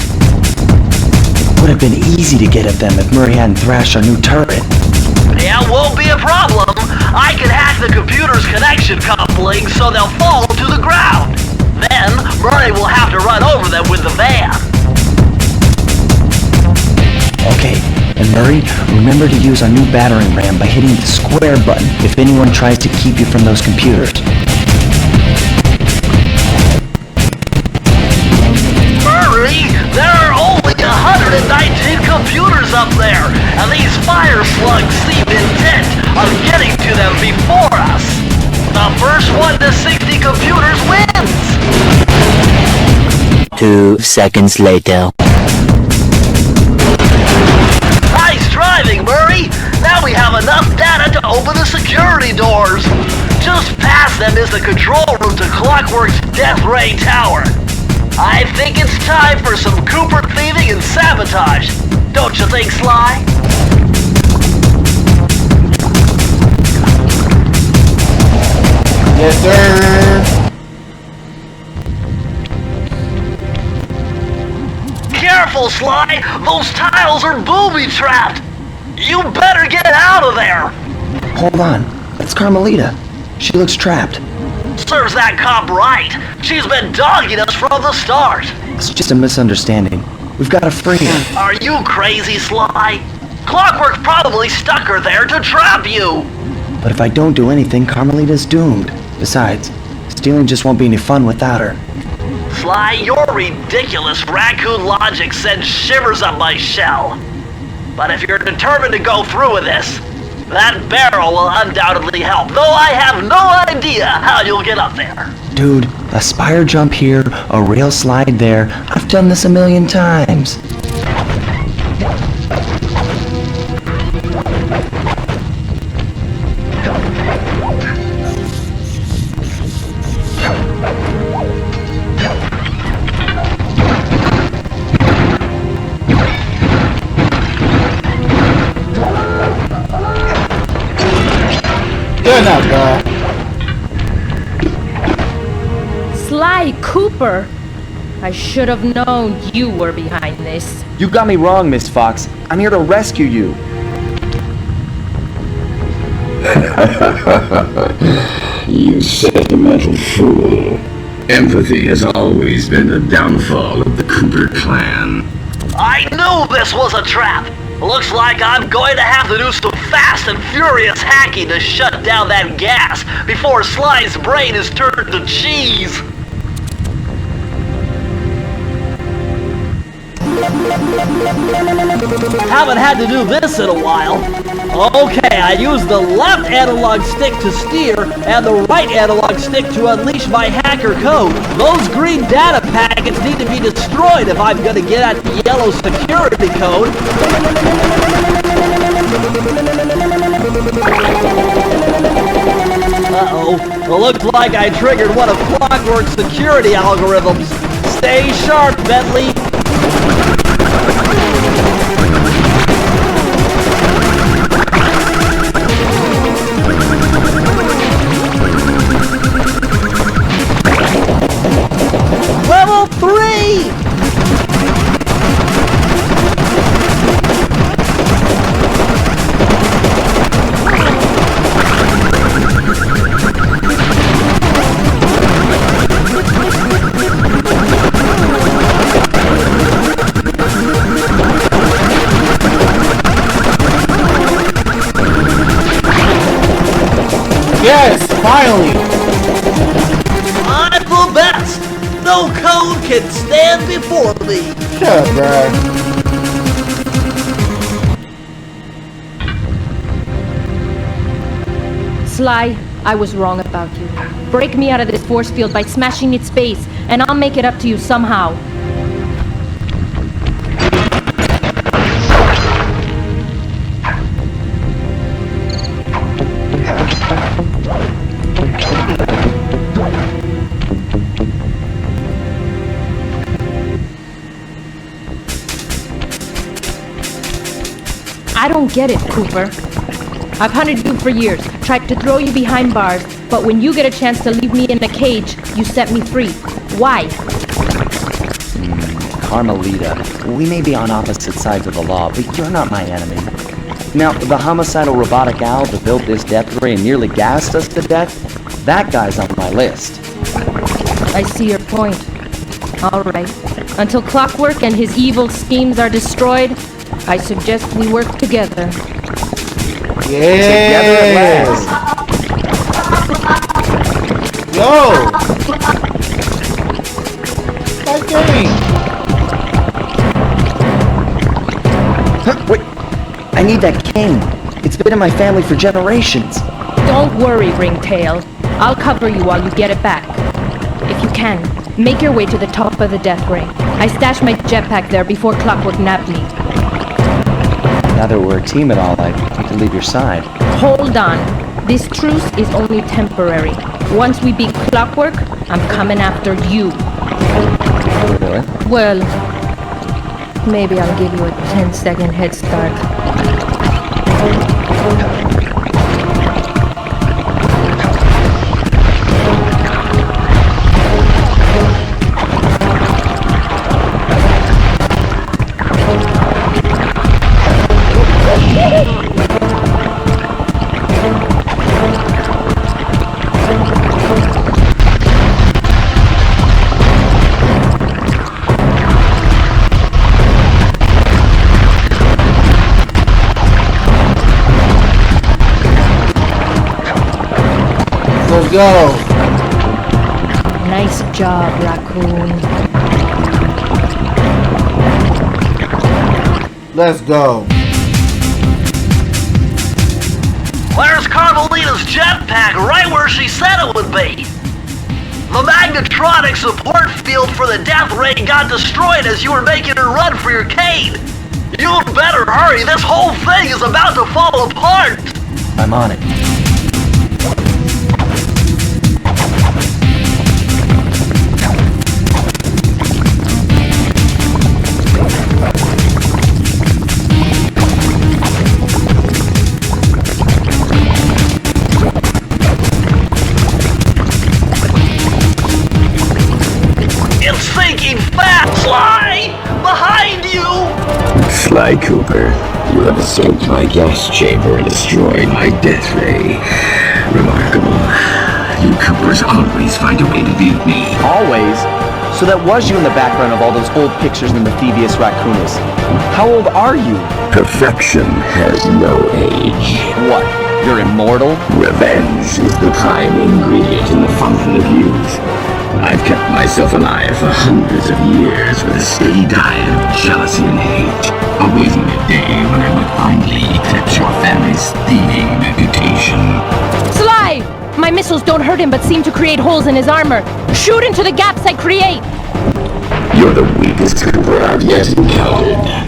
Would have been easy to get at them if Murray hadn't thrashed our new turret. Yeah, won't be a problem. I can hack the computer's connection couplings so they'll fall to the ground. Then, Murray will have to run over them with the van. Okay, and Murray, remember to use our new battering ram by hitting the square button if anyone tries to keep you from those computers. Murray, there are only 119 computers up there, and these fire slugs seem intent on getting to them before us. The first one to 60 computers wins! 2 seconds later. Nice driving, Murray! Now we have enough data to open the security doors. Just past them is the control room to Clockwork's Death Ray Tower. I think it's time for some Cooper thieving and sabotage. Don't you think, Sly? Yes, sir. Careful, Sly! Those tiles are booby-trapped! You better get out of there! Hold on, that's Carmelita. She looks trapped. Serves that cop right. She's been dogging us from the start. It's just a misunderstanding. We've got to free her. Are you crazy, Sly? Clockwork probably stuck her there to trap you. But if I don't do anything, Carmelita's doomed. Besides, stealing just won't be any fun without her. Sly, your ridiculous raccoon logic sends shivers up my shell. But if you're determined to go through with this, that barrel will undoubtedly help, though I have no idea how you'll get up there. Dude, a spire jump here, a rail slide there. I've done this a million times. Good enough, girl. Sly Cooper! I should have known you were behind this. You got me wrong, Miss Fox. I'm here to rescue you. You sentimental fool. Empathy has always been the downfall of the Cooper clan. I knew this was a trap. Looks like I'm going to have to do some fast and furious hacking to shut down that gas before Sly's brain is turned to cheese. Haven't had to do this in a while. Okay, I use the left analog stick to steer and the right analog stick to unleash my hacker code. Those green data packets need to be destroyed if I'm going to get at the yellow security code. Uh-oh. Well, looks like I triggered one of Clockwork's security algorithms. Stay sharp, Bentley. Level 3! Yes, finally. I'm the best! No code can stand before me! Shut up, bro. Sly, I was wrong about you. Break me out of this force field by smashing its base, and I'll make it up to you somehow. I don't get it, Cooper. I've hunted you for years, tried to throw you behind bars, but when you get a chance to leave me in a cage, you set me free. Why? Carmelita, we may be on opposite sides of the law, but you're not my enemy. Now, the homicidal robotic owl that built this death ray and nearly gassed us to death, that guy's on my list. I see your point. All right. Until Clockwork and his evil schemes are destroyed, I suggest we work together. Together at last. Yo! That game! Wait, I need that cane. It's been in my family for generations. Don't worry, Ringtail. I'll cover you while you get it back. If you can, make your way to the top of the death ray. I stashed my jetpack there before Clockwork nabbed me. Now that we're a team and all, I hate to leave your side. Hold on. This truce is only temporary. Once we beat Clockwork, I'm coming after you. Really? Well, maybe I'll give you a 10-second head start. Let's go! Nice job, Raccoon. Let's go! There's Carmelita's jetpack right where she said it would be. The magnetronic support field for the death ray got destroyed as you were making a run for your cane. You'd better hurry, this whole thing is about to fall apart. I'm on it. It's sinking fast, SLY! Behind you! Sly Cooper, you have escaped my gas chamber and destroyed my death ray. Remarkable. You Coopers always find a way to beat me. Always? So that was you in the background of all those old pictures in the Thievius Raccoonus. How old are you? Perfection has no age. What? You're immortal? Revenge is the prime ingredient in the fountain of youth. I've kept myself alive for hundreds of years with a steady diet of jealousy and hate, awaiting the day when I would finally eclipse your family's thieving reputation. SLY! My missiles don't hurt him but seem to create holes in his armor. Shoot into the gaps I create! You're the weakest Cooper I've yet encountered.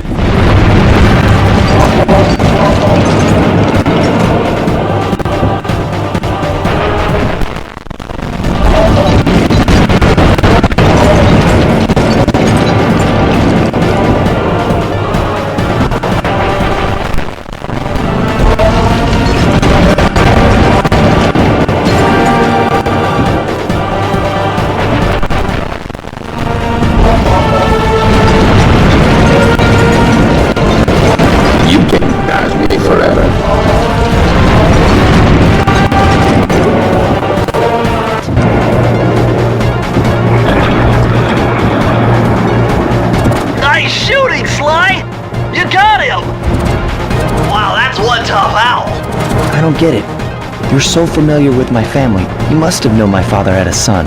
Nice shooting, SLY! You got him! Wow, that's one tough owl. I don't get it. You're so familiar with my family. You must have known my father had a son.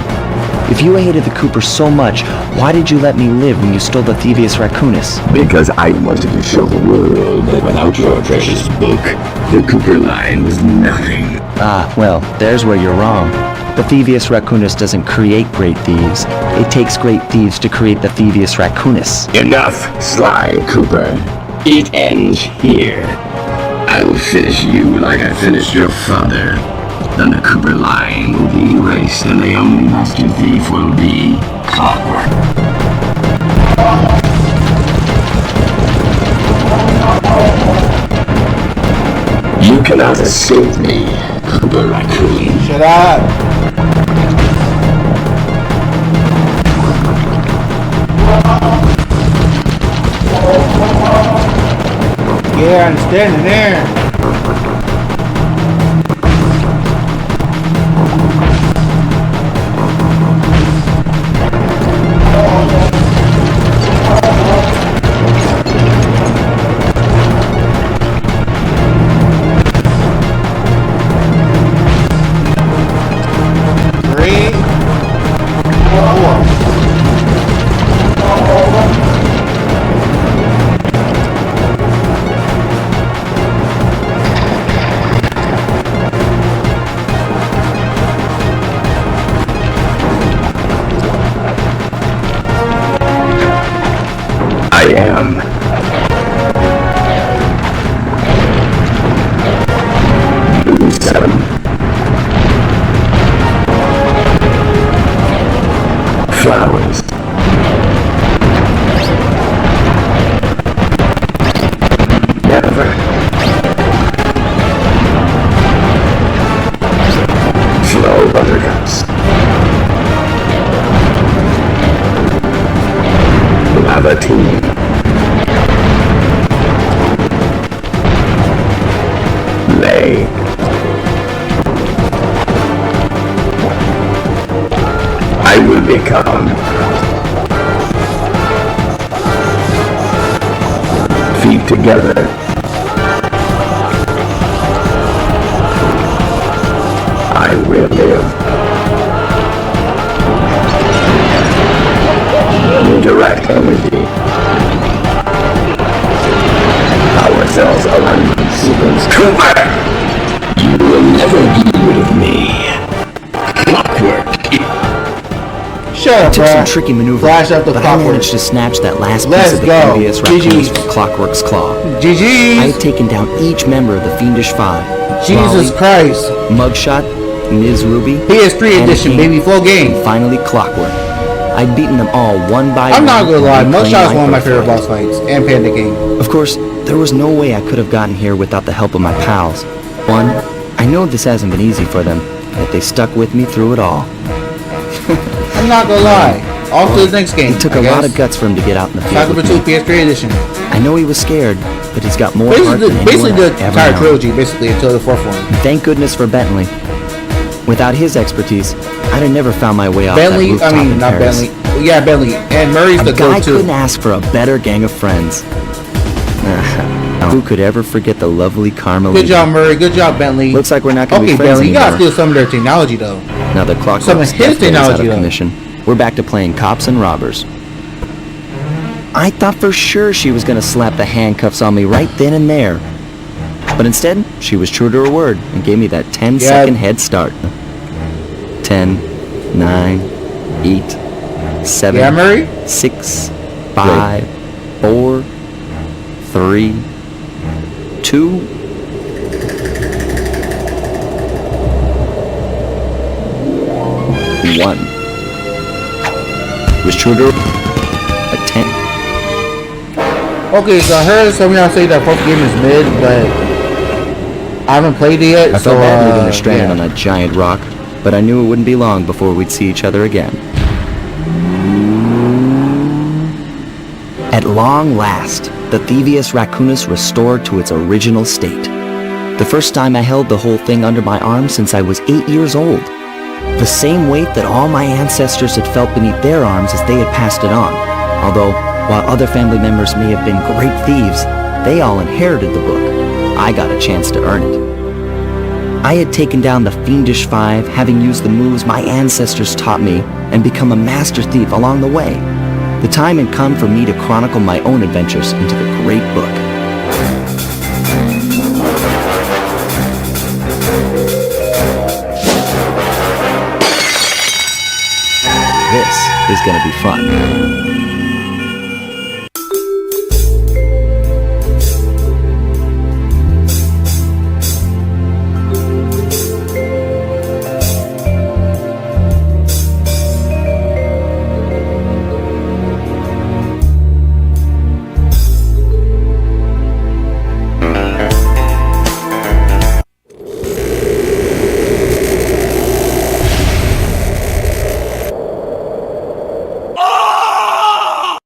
If you hated the Coopers so much, why did you let me live when you stole the Thievius Raccoonus? Because I wanted to show the world that without your precious book, the Cooper line was nothing. Ah, well, there's where you're wrong. The Thievius Raccoonus doesn't create great thieves. It takes great thieves to create the Thievius Raccoonus. Enough, Sly Cooper. It ends here. I will finish you like I finished your father. Then the Cooper line will be erased and the only master thief will be Clockwork. cannot escape me, the raccoon. Shut up. Yeah, I'm standing there. I am. Blue 7. Flowers. Never. Slow buttercups. Lava team. Lay. I will become feet together. I will live. Direct energy. Power cells align sequence. Cooper! You will never be rid of me. Clockwork. Shut up, Took bro. some tricky maneuvers, Flash up the but I clockwork. managed to snatch that last Let's piece of the go. previous raccoon's GG's. Clockwork's claw. I GG's. had taken down each member of the Fiendish Five. Jesus Christ. Mugshot, Ms. Ruby, PS3 edition, Anakin, baby, full game. and finally Clockwork. I'd beaten them all one by one. I'm not gonna lie, and reclaimed Mugshot is one of my birthright. favorite boss fights, and Panda King. Of course, there was no way I could have gotten here without the help of my pals. One, I know this hasn't been easy for them, but they stuck with me through it all. I'm not gonna lie. Off to the next game. It took a a lot of guts for him to get out in the field Soccer with 2 me. PS3 edition. I know he was scared, but he's got more heart than Basically anyone the I've ever entire known. trilogy, basically, until the fourth one. Thank goodness for Bentley. Without his expertise, I'd have never found my way off that Bentley, rooftop in not Paris. Bentley. Yeah, Bentley. And Murray's A the guy go-to. couldn't ask for a better gang of friends. Who could ever forget the lovely Carmelita? Good job, Murray. Good job, Bentley. Looks like we're not going to Okay, be friends Bentley, you gotta anymore. steal some of their technology, though. Now the clock Some of works his death days out technology, of though. commission. We're back to playing cops and robbers. I thought for sure she was going to slap the handcuffs on me right then and there. But instead, she was true to her word and gave me that 10-second head start. 10, 9, 8, 7, Yeah, Murray? 6, 5, 4, 3, 2, 1. Was true to a 10. Okay, so I heard some of y'all say that fourth game is mid, but I haven't played it yet, I so felt bad leaving her stranded yeah. on that giant rock, but I knew it wouldn't be long before we'd see each other again. At long last, the Thievius Raccoonus restored to its original state. The first time I held the whole thing under my arm since I was 8 years old. The same weight that all my ancestors had felt beneath their arms as they had passed it on. Although, while other family members may have been great thieves, they all inherited the book. I got a chance to earn it. I had taken down the Fiendish Five, having used the moves my ancestors taught me, and become a master thief along the way. The time had come for me to chronicle my own adventures into the great book. This is gonna be fun.